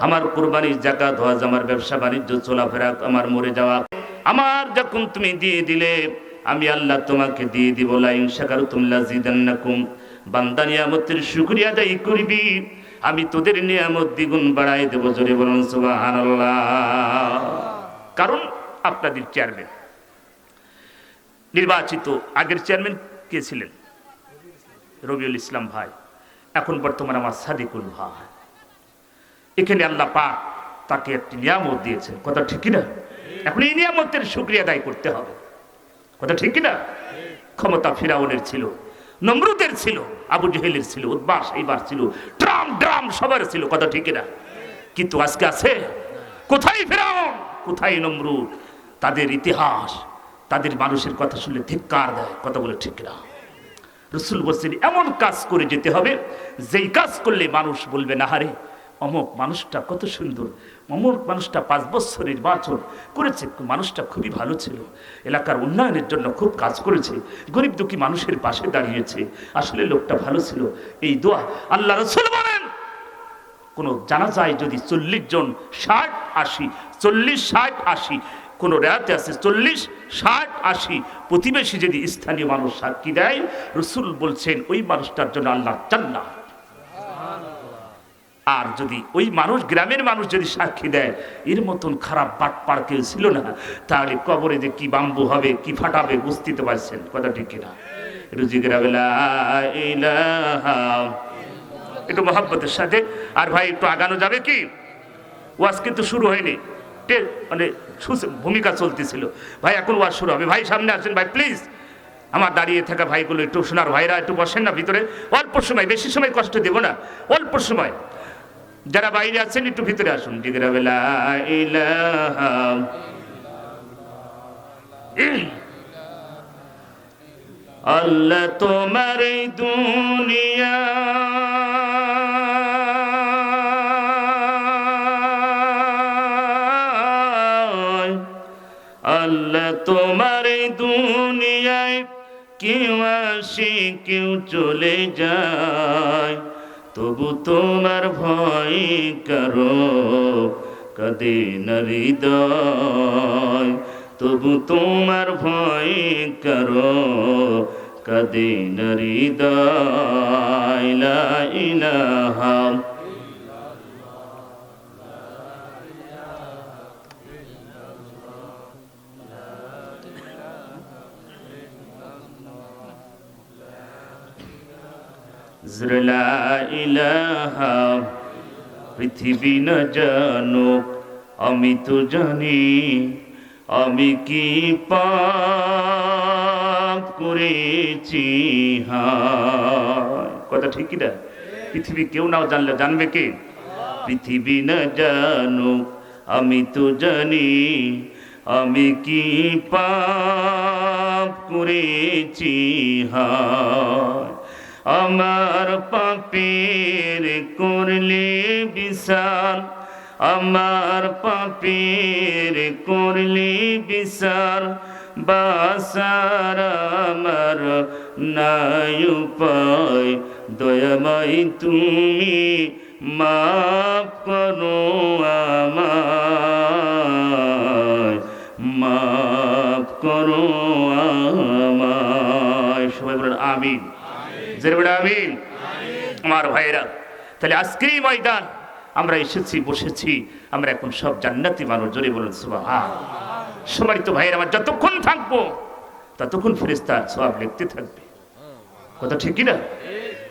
আমার কুরবানি, যাকাত, হজ, আমার ব্যবসা বাণিজ্য, চলাফেরা, আমার মরে যাওয়া, আমার যখন তুমি দিয়ে দিলে, আমি আল্লাহ তোমাকে দিয়ে দিব। লা ইন শাকারতুম লাযিদান্নাকুম। বান্দা নিয়ামতের শুকরিয়া আদায় করবি, আমি তোদের নিয়ামত দ্বিগুণ বাড়াই দেব। জোরে বলুন সুবহানাল্লাহ। কারণ আপনাদের চেয়ারম্যান নির্বাচিত, আগের চেয়ারম্যান কে ছিলেন? রবিউল ইসলাম ভাই। এখন বর্তমানে আমার সাদিকুল ভাই। এখানে আল্লাহ পাক তাকে একটি নিয়ামত দিয়েছেন, কথা ঠিক না? এখন এই নিয়ামতের শুকরিয়া আদায় করতে হবে, কথা ঠিক না? ক্ষমতা ফিরাউনের ছিল, নমরুদের ছিল, আবু জেহেলের ছিল, উতবা সাইবার ছিল, ট্রাম ড্রাম সবার ছিল, কথা ঠিক না? কিন্তু আজকে আছে কোথায় ফিরাউন, কোথায় নমরুদ? তাদের ইতিহাস, তাদের মানুষের কথা শুনলে ধিক্কার দেয়, কথা বলে ঠিক না? রাসূল বলছেন এমন কাজ করে যেতে হবে যেই কাজ করলে মানুষ বলবে না হারে অমুক মানুষটা কত সুন্দর, অমুক মানুষটা 5 বছর নির্বাচন করেছে, মানুষটা খুবই ভালো ছিল, এলাকার উন্নয়নের জন্য খুব কাজ করেছে, গরিব দুঃখী মানুষের পাশে দাঁড়িয়েছে, আসলে লোকটা ভালো ছিল। এই দোয়া আল্লাহ রাসূল বলেন, কোন জানাজায় যদি 40 জন 60 80 40 60 80, কোন রাতে আছে 40 60 80 প্রতিবেশী যদি স্থানীয় মানুষ সাক্ষী দেয়, রাসূল বলছেন ওই মানুষটার জন্য আল্লাহ জান্নাত। আর যদি ওই মানুষ, গ্রামের মানুষ যদি সাক্ষী দেয় এর মতন খারাপ বাটপার কেউ ছিল না, তাহলে কবরে যে কি বাম্বু হবে, কি ফাটাবে বুঝতে তো পারছেন, কথা ঠিক কিনা? একটু মহব্বতের সাথে। আর ভাই একটু আগানো যাবে কি? ওয়াজ কিন্তু শুরু হয়নি, মানে ভূমিকা চলতেছিল। ভাই এখন ওয়াজ শুরু হবে। ভাই সামনে আসেন ভাই প্লিজ। আমার দাঁড়িয়ে থাকা ভাইগুলো একটু শোনার ভাইরা একটু বসেন না ভিতরে, অল্প সময়, বেশি সময় কষ্ট দেব না, অল্প সময়। যারা বাইরে আছেন একটু ভিতরে আসুন। আল্লাহ তোমার এই দুনিয়া আল্লাহ তোমার এই দুনিয়ায় কেউ আসে কেউ চলে যায়, তবু তোমার ভয় কারো কাঁদে না হৃদয়, তবু তোমার ভয় কারো কাঁদে না হৃদয়। লা ইলাহা লা ইলাহা। পৃথিবী না জানুক আমি তো জানি, আমি কি পাপ করেছি। কথা ঠিক না? পৃথিবী কেউ নাও জানলে জানবে কে? পৃথিবী না জানুক আমি তো জানি, আমি কি পাপ করেছি। আমার পাপের করলে বিচার, আমার পাপের করলে বিচার, বাসার আমার নাই উপায়, দয়াময় তুমি মাফ করো আমায়, মাফ করো আমায়। সবাই বলেন আমিন, আমিন। আমার ভাইরা, তাহলে আজকের এই ময়দান আমরা এসেছি, বসেছি, আমরা এখন সব জান্নাতি মানুষ। জোরে বলুন সুবহানাল্লাহ। সম্মানিত ভাইরা আমার, যতক্ষণ থাকবো ততক্ষণ ফেরেশতার সওয়াব লিখতে থাকবে, কথা ঠিক কি না?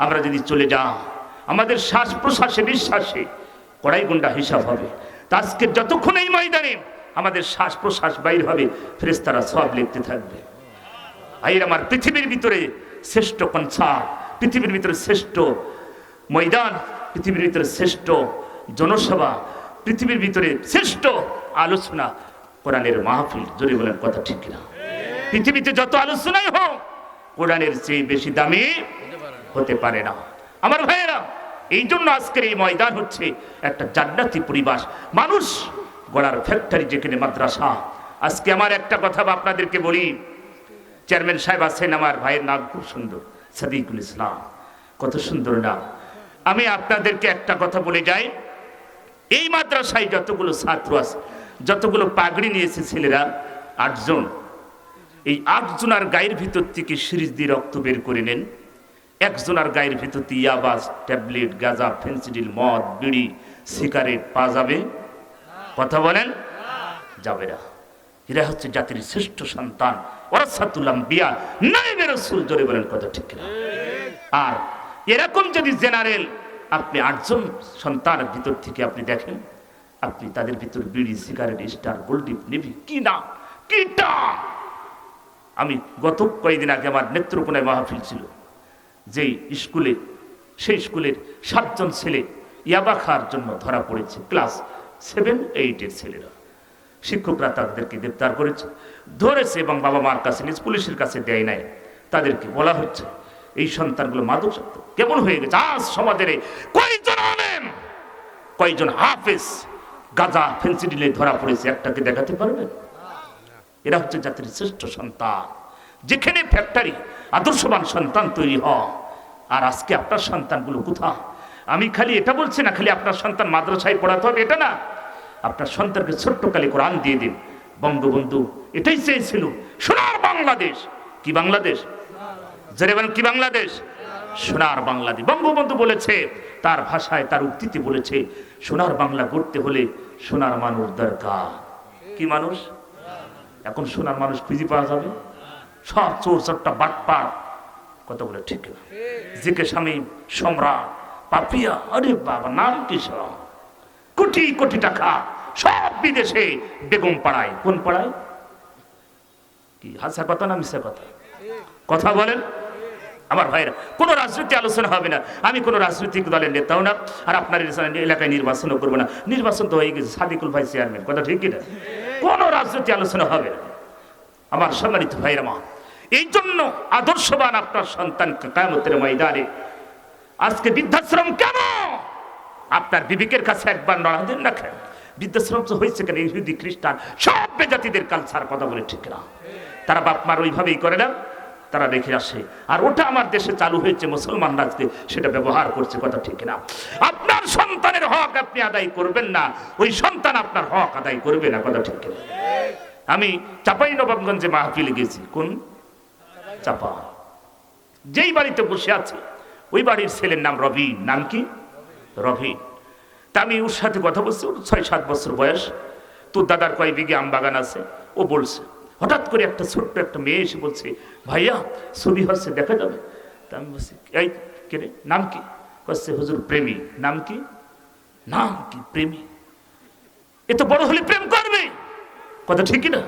আমরা যদি চলে যাই, আমাদের শ্বাস প্রশ্বাসে নিঃশ্বাসে কড়াই গুন্ডা হিসাব হবে। তা আজকে যতক্ষণ এই ময়দানে আমাদের শ্বাস প্রশ্বাস বাইর হবে, ফেরেশতারা সওয়াব লিখতে থাকবে। ভাইরা আমার, পৃথিবীর ভিতরে শ্রেষ্ঠ কনসার্ট, পৃথিবীর ভিতরে শ্রেষ্ঠ ময়দান, পৃথিবীর ভিতরে শ্রেষ্ঠ জনসভা, পৃথিবীর ভিতরে শ্রেষ্ঠ আলোচনা কোরআনের মাহফিল। জোরে বলেন, কথা ঠিক কিনা? পৃথিবীতে যত আলোচনাই হোক কোরআনের চেয়ে বেশি দামি হতে পারে না। আমার ভাইয়েরা, এই জন্য আজকের এই ময়দান হচ্ছে একটা জান্নাতি পরিবেশ, মানুষ গড়ার ফ্যাক্টরি, যেখানে মাদ্রাসা। আজকে আমার একটা কথা আপনাদেরকে বলি, চেয়ারম্যান সাহেব আছেন, আমার ভাইয়ের নাম খুব সুন্দর, সাদিকুল ইসলাম, কত সুন্দর নাম। আমি আপনাদেরকে একটা কথা বলে যাই, এই মাদ্রাসায় যতগুলো ছাত্র আছে, যতগুলো পাগড়ি নিয়েছে ছেলেরা 8 জন, এই 8 জনের গায়ের ভিতর থেকে সিরিজ দিয়ে রক্ত বের করে নেন। একজনের গায়ের ভিতর থেকে ইয়াবাস, ট্যাবলেট, গাঁজা, ফেন্সিডিল, মদ, বিড়ি, সিগারেট পাওয়া যাবে? কথা বলেন, যাবে না। এরা হচ্ছে জাতির শ্রেষ্ঠ সন্তান, ওয়ারাসাতুল আম্বিয়া, নায়েবে রাসূল। জোরে বলেন কথা ঠিক না? আর এরকম যদি জেনারেল আপনি 8 জন সন্তানের ভিতর থেকে আপনি দেখেন, আপনি তাদের ভিতর বিড়ি, সিগারেট, স্টার, গোল্ডিপ, নেভি, কি না কিটা। আমি গত কয়েকদিন আগে আমার নেত্রকোনায় মাহফিল ছিল, যেই স্কুলে, সেই স্কুলের 7 জন ছেলে ইয়াবা খাওয়ার জন্য ধরা পড়েছে, ক্লাস 7, 8 এর ছেলেরা। শিক্ষকরা তাদেরকে গ্রেপ্তার করেছে, ধরেছে এবং বাবা মার কাছে, নিজ পুলিশের কাছে দেয় নাই। তাদেরকে বলা হচ্ছে এই সন্তানগুলো মাদকাসক্ত কেমন হয়ে গেছে। আজ সমাজের কয়জন আলেম, কয়জন হাফেজ গাঁজা, ফেন্সিডিলে ধরা পড়েছে, একটাকে দেখাতে পারবেন? এরা হচ্ছে জাতির শ্রেষ্ঠ সন্তান। যেখানে ফ্যাক্টরি আদর্শবান সন্তান তৈরি হয়। আর আজকে আপনার সন্তানগুলো কোথায়? আমি খালি এটা বলছি না খালি আপনার সন্তান মাদ্রাসায় পড়াতে হবে, এটা না। আপনার সন্তানকে ছোট্টকালে কোরআন দিয়ে দিন। বঙ্গবন্ধু এটাই চেয়েছিল, সোনার বাংলাদেশ। কি বাংলাদেশ? জোরে বলেন, কি বাংলাদেশ? সোনার বাংলাদেশ। বঙ্গবন্ধু বলেছে, তার ভাষায়, তার উক্তিতে বলেছে, সোনার বাংলা গড়তে হলে সোনার মানুষ দরকার। কি মানুষ? এখন সোনার মানুষ খুঁজে পাওয়া যাবে? সব চোর চট্টা বাটপার। কথা বলে ঠিক না? জিকে স্বামী, সম্রাট, পাপিয়া, আরে বাবা নাম কি সব, কোটি কোটি টাকা সব বিদেশে, বেগম পাড়ায়। কোন পাড়ায়? কি হাসা কথা না মিশা কথা? কথা বলেন আমার ভাইরা। কোনো রাজনীতি আলোচনা হবে না, আমি কোনো রাজনৈতিক দলের নেতাও না, আর আপনার এলাকায় নির্বাচনও করবো না। নির্বাচন তো হয়ে গেছে, সাদিকুল ভাই চেয়ারম্যান। কথা ঠিক কিনা? কোনো রাজনীতি আলোচনা হবে না আমার সম্মানিত ভাইরা মা। এই জন্য আদর্শবান আপনার সন্তানকে কিয়ামতের ময়দানে, আজকে বৃদ্ধাশ্রম কেন? আপনার বিবেকের কাছে একবার নড়া দেন না কেন? বৃদ্ধাশ্রম তো হয়েছে কেন? ইহুদি, খ্রিস্টান, সব বেজাতিদের কালচার। কথা বলে ঠিক না? তারা বাপ মার ওইভাবেই করে না, তারা রেখে আসে। আর ওটা আমার দেশে চালু হয়েছে, মুসলমানরা আজকে সেটা ব্যবহার করছে। কথা ঠিক না? আপনার সন্তানের হক আপনি আদায় করবেন না, ওই সন্তান আপনার হক আদায় করবে না। কথা ঠিক না? আমি চাঁপাইনবাবগঞ্জে মাহফিলে গেছি। কোন চাপা? যেই বাড়িতে বসে আছে ওই বাড়ির ছেলের নাম রবিন। নাম কি? রবিন। তা আমি ওর সাথে কথা বলছি, ওর 6-7 বছর বয়স। তোর দাদার কয় বিঘে আম বাগান আছে, ও বলছে। হঠাৎ করে একটা ছোট্ট একটা মেয়ে এসে বলছে, ভাইয়া ছবি হচ্ছে, দেখা যাবে? তা আমি বলছি, এই কে রে, নাম কি? বলছে, হুজুর প্রেমী। নাম কি? নাম কি? প্রেমী। এ তো বড় হলে প্রেম করবে। কথা ঠিক না?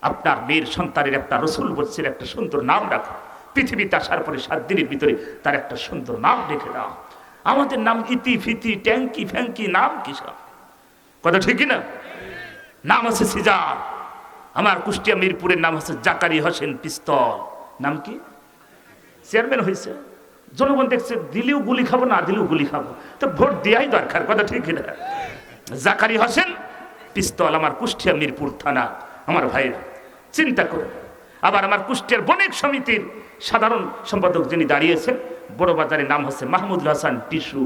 আপনার মেয়ের সন্তানের একটা রসুল বলছেন একটা সুন্দর নাম রাখো। পৃথিবীতে আসার পরে 7 দিনের ভিতরে তার একটা সুন্দর নাম রেখে দাও। আমাদের নাম ইতি ফিতি, ট্যাঙ্কি ফ্যাঙ্কি, নাম কি সব? কথা ঠিক না? নাম আছে সিজার। আমার কুষ্টিয়া মিরপুরের নাম হচ্ছে জাকারি হোসেন পিস্তল। নাম কি? চেয়ারম্যান হয়েছে, জনগণ দেখছে, দিলেও গুলি খাবো, না দিলেও গুলি খাবো, তো ভোট দেওয়াই দরকার। কথা ঠিক না? জাকারি হোসেন পিস্তল, আমার কুষ্টিয়া মিরপুর থানা। আমার ভাইরা চিন্তা করুন। আবার আমার কুষ্টিয়ার বণিক সমিতির সাধারণ সম্পাদক যিনি দাঁড়িয়েছেন, বড় বাজারের নাম হচ্ছে মাহমুদুল হাসান টিসু।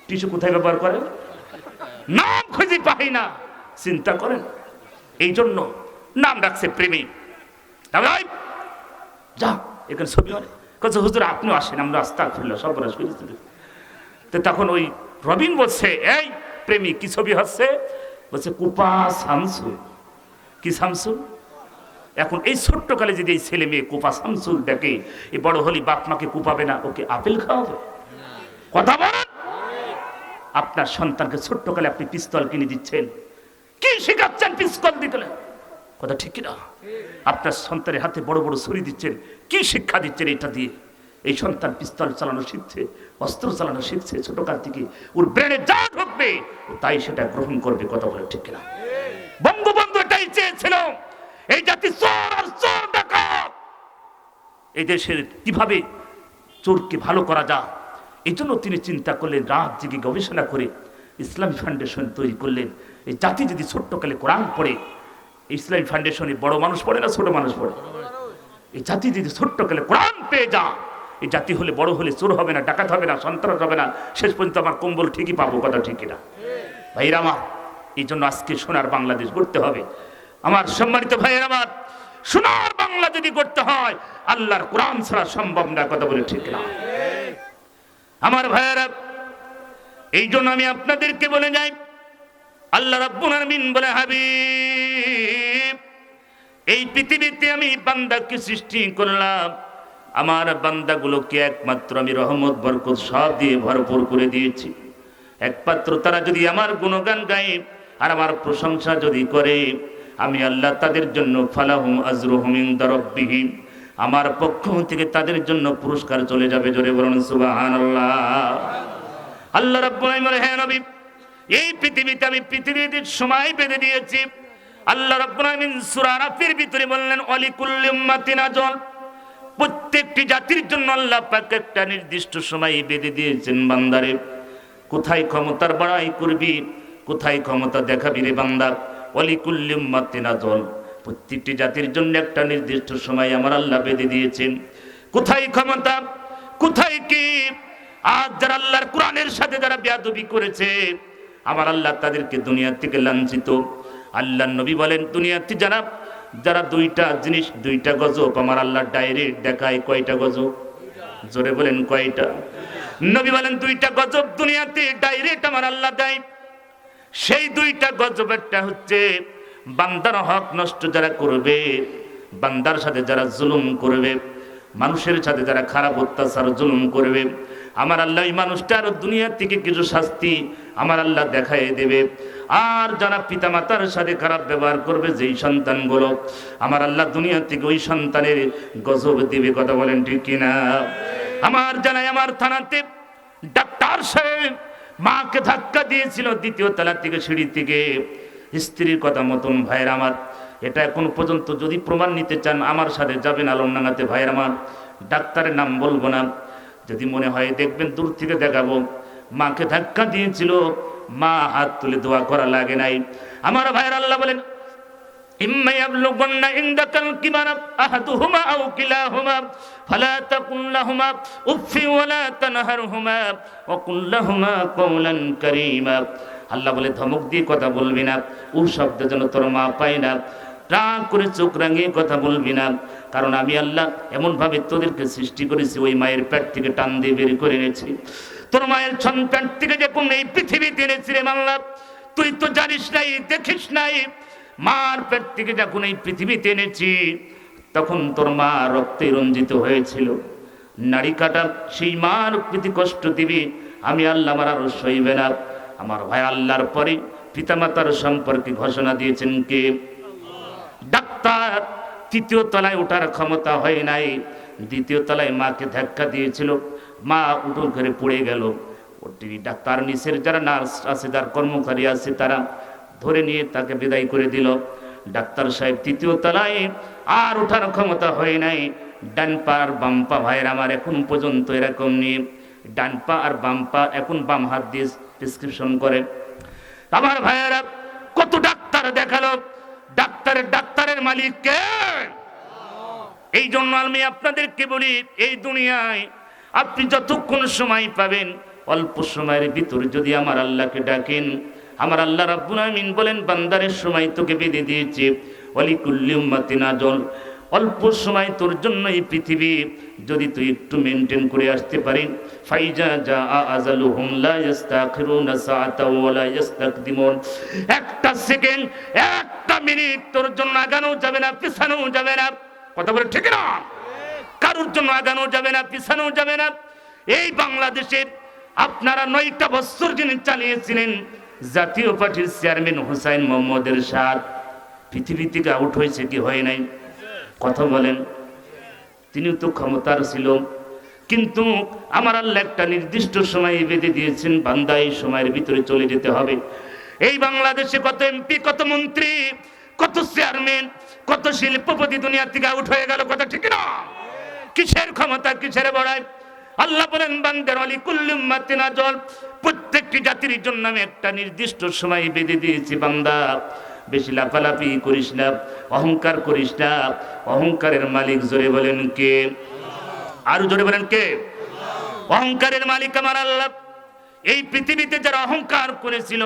টিসু কোথায় ব্যবহার করেন? নাম খুঁজে পাই না। চিন্তা করেন। এই জন্য নাম রাখছে প্রেমী। যা এখানে ছবি হয়। কাছে হুজুর আপনিও আসেন, আমরা আস্তাগফিরুল্লাহ সব বরাস করেছি। তো তখন ওই রবিন বলছে, এই প্রেমী কি ছবি হচ্ছে? বলছে কুপা শামসুল। কি শামসুল? এখন এই ছোট্টকালে যদি এই ছেলে মেয়ে কুপা শামসুল দেখে, এই বড় হলি বাপ মাকে কুপাবে না, ওকে আপেল খাওয়াবে? কথা বলেন। আপনার সন্তানকে ছোট্টকালে আপনি পিস্তল কিনে দিচ্ছেন, কি শেখাচ্ছেন? পিস্তল দিতে। কথা ঠিক না? আপনার সন্তানের হাতে বড় বড় ছুরি দিচ্ছেন, কি শিক্ষা দিচ্ছেন এটা দিয়ে? এই সন্তান পিস্তল চালানো শিখছে, অস্ত্র চালানো শিখছে ছোটকাল থেকে। ওর ব্রেনে যা ঢুকবে তাই সেটা গ্রহণ করবে। কথা বলে ঠিক না? বঙ্গবন্ধু এটাই চেয়েছিল, এই জাতি চোর আর চোর ডাকাত, এই দেশের কিভাবে চোরকে ভালো করা যায়। এই জন্য তিনি চিন্তা করলেন, রাত জেগে গবেষণা করে ইসলামী ফাউন্ডেশন তৈরি করলেন। এই জাতি যদি ছোট্টকালে কোরআন পড়ে, ইসলামী ফাউন্ডেশনে বড় মানুষ পড়ে না ছোট মানুষ পড়ে? এই জাতি যদি ছোট্টকালে কোরআন পেয়ে যা, এই জাতি হলে বড় হলে চোর হবে না, ডাকাত হবে না, সন্ত্রাস হবে না, শেষ পর্যন্ত আমার কম্বল ঠিকই পাবো। কথা ঠিক না? ভাইরা আমার, এই জন্য আজকে সোনার বাংলাদেশ গড়তে হবে। আমার সম্মানিত ভাইয়েরা আমার, সোনার বাংলা যদি করতে হয় আল্লাহর কোরআন ছাড়া সম্ভব না। কথা বলে ঠিক না? আমার ভাইয়েরা, এই জন্য আমি আপনাদেরকে বলে যাই, আল্লাহ রাব্বুল আলামিন বলে, হাবিব, এই পৃথিবীতে আমি বান্দাকে সৃষ্টি করলাম, আমার বান্দাগুলোকে একমাত্র আমি রহমত বরকত সব দিয়ে ভরপুর করে দিয়েছি। একমাত্র তারা যদি আমার গুণগান গায় আর আমার প্রশংসা যদি করে, আমি আল্লাহ তাদের জন্য ফালাহুম আজরুহুম ইনদা রাব্বিহিম, আমার পক্ষ থেকে তাদের জন্য পুরস্কার চলে যাবে। জোরে বলুন সুবহানাল্লাহ। আল্লাহ রাব্বুল আলামিন বলে, হে নবী, এই পৃথিবীতে আমি পৃথিবীতে সময় বেঁধে দিয়েছি। আল্লাহ রাব্বুল আলামিন সূরা আরাফের ভিতরে বললেন, ওয়ালিকুল্লি উম্মাতিন আজাল, প্রত্যেকটি জাতির জন্য আল্লাহ পাক একটা নির্দিষ্ট সময় বেঁধে দিয়েছেন। বান্দারে, কোথায় ক্ষমতার বড়াই করবি, কোথায় ক্ষমতা দেখাবি রে বান্দা? ওয়ালিকুল্লি উম্মাতিন আজাল, প্রত্যেকটি জাতির জন্য একটা নির্দিষ্ট সময় আমার আল্লাহ বেঁধে দিয়েছেন। কোথায় ক্ষমতা, কোথায় কি? আজ যারা আল্লাহর কোরআনের সাথে যারা বেয়াদবি করেছে, আমার আল্লাহ তাদেরকে দুনিয়া থেকে লাঞ্ছিত। আল্লাহর নবী বলেন, দুনিয়াতে যারা যারা দুইটা জিনিস, দুইটা গজব আমার আল্লাহ ডাইরেক্ট দেখায়। কয়টা গজব? জোরে বলেন কয়টা? নবী বলেন, দুইটা গজব দুনিয়াতে ডাইরেক্ট আমার আল্লাহ দেয়। সেই দুইটা গজব, একটা হচ্ছে বান্দার হক নষ্ট যারা করবে, বান্দার সাথে যারা জুলুম করবে, মানুষের সাথে যারা খারাপ অত্যাচার জুলুম করবে, আমার আল্লাহ এই মানুষটার দুনিয়া থেকে কিছু শাস্তি আমার আল্লাহ দেখায় দেবে। আর যারা পিতামাতার সাথে খারাপ ব্যবহার করবে, যেই সন্তানগুলো, আমার আল্লাহ দুনিয়া থেকে ওই সন্তানের গজব দিবে। কথা বলেন ঠিক কিনা? আমার জানাই, আমার থানাতে ডাক্তার সাহেব মাকে ধাক্কা দিয়েছিল দ্বিতীয় তলা থেকে, সিঁড়ি থেকে, স্ত্রীর কথা মতন। ভাইয়ের আমার, এটা এখন পর্যন্ত যদি প্রমাণ নিতে চান আমার সাথে যাবেন আলমডাঙ্গাতে। ভাইয়ের আমার, ডাক্তারের নাম বলবো না, যদি মনে হয় দেখবেন, দূর থেকে দেখাবো। মাকে ধাক্কা দিয়েছিল, মা হাত তুলে দোয়া করা লাগে নাই। আমার ভাইয়ের আল্লাহ বলেন, ইম্মা ইয়াবলুগান্না ইনদাকাল কিবারা আহাদুহুমা আও কিলাহুমা ফালা তাকুল লাহুমা উফফিন ওয়ালা তানহারহুমা ওয়া কুল লাহুমা কাওলান কারীমা। আল্লাহ বলে, ধমক দিয়ে কথা বলবি না, ও শব্দ যেন তোর মা পায় না। রাগ করে চোখ রাঙিয়ে কথা বলবি না, কারণ আমি আল্লাহ এমনভাবে তোদেরকে সৃষ্টি করেছি, ওই মায়ের পেট থেকে টান দিয়ে বের করে এনেছি। তোর মায়ের সন্তান থেকে যখন এই পৃথিবীতে এনেছি রে আল্লাহ, তুই তো জানিস নাই, দেখিস নাই। মার পেট থেকে যখন এই পৃথিবীতে এনেছি, তখন তোর মা রক্তে রঞ্জিত হয়েছিল। নাড়ি কাটা সেই মার প্রতি কষ্ট দিবি, আমি আল্লাহ আমার আর সইবে না। আমার ভাই, আল্লাহর পরে পিতামাতার সম্পর্কে ঘোষণা দিয়েছেন কে? ডাক্তার। তৃতীয় তলায় ওঠার ক্ষমতা হয় নাই, দ্বিতীয় তলায় মাকে ধাক্কা দিয়েছিল, মা উঠোন ঘরে পড়ে গেল। তিনি ডাক্তার, নিচের যারা নার্স আছে, যার কর্মচারী আছে, তারা ধরে নিয়ে তাকে বিদায় করে দিল। ডাক্তার সাহেব তৃতীয় তলায়, আর ওঠার ক্ষমতা হয় নাই। ডান পা আর বাম পা, ভাইয়ের আমার, এখন পর্যন্ত এরকম নিয়ে ডান পা আর বাম পা, এখন বাম হাত দিয়ে প্রেসক্রিপশন করে। আমার ভাইয়েরা, কত ডাক্তার দেখালো, ডাক্তারের মালিক কে? এই জন্য আমি আপনাদেরকে বলি, এই দুনিয়ায় আপনি যতক্ষণ সময় পাবেন, অল্প সময়ের ভিতরে যদি আমার আল্লাহকে ডাকেন, আমার আল্লাহ রাব্বুল আমিন বলেন, বান্দারের সময় তোকে বেঁধে দিয়েছে। ওয়ালিকুল্লি উম্মাতিন আজাল, অল্প সময় তোর জন্য এই পৃথিবী যদি তুই একটু মেনটেন করে আসতে পারিস, ফাইজা জা আজালুহুম লা ইস্তাখিরুনা সাআতাও ওয়া লা ইস্তাকদিমুন, একটা সেকেন্ড, একটা মিনিট তোর জন্য আগানো যাবে না, পিছানো যাবে না। কথা বলে ঠিক না? কারোর জন্য আগানো যাবে না, পিছানো যাবে না। এই বাংলাদেশের আপনারা 9টা বছর যিনি চালিয়েছিলেন, জাতীয় পার্টির চেয়ারম্যান হুসাইন মোহাম্মদ এরশাদ, পৃথিবী থেকে আউট হয়েছে কি হয় নাই? কথা বলেন। তিনি তো ক্ষমতার ছিল, কিন্তু আমার আল্লাহ একটা নির্দিষ্ট সময় বেঁধে দিয়েছেন, বান্দা এই সময়ের ভিতরে চলে যেতে হবে। এই বাংলাদেশে কত এমপি, কত মন্ত্রী, কত চেয়ারম্যান, কত শিল্পপতি দুনিয়া থেকে আউট হয়ে গেল। কথা ঠিক না? কিসের ক্ষমতা, কিসের বড়াই? আল্লাহ বলেন, বান্দার ওয়ালিকুল্লি উম্মাতিন আজাল, প্রত্যেকটি জাতির জন্য আমি একটা নির্দিষ্ট সময় বেঁধে দিয়েছি। বান্দা, বেশি লাফালাফি করিস না, অহংকার করিস না। অহংকারের মালিক জোরে বলেন কে? আরো জোরে বলেন কে? অহংকারের মালিক আমার আল্লাহ। এই পৃথিবীতে যারা অহংকার করেছিল,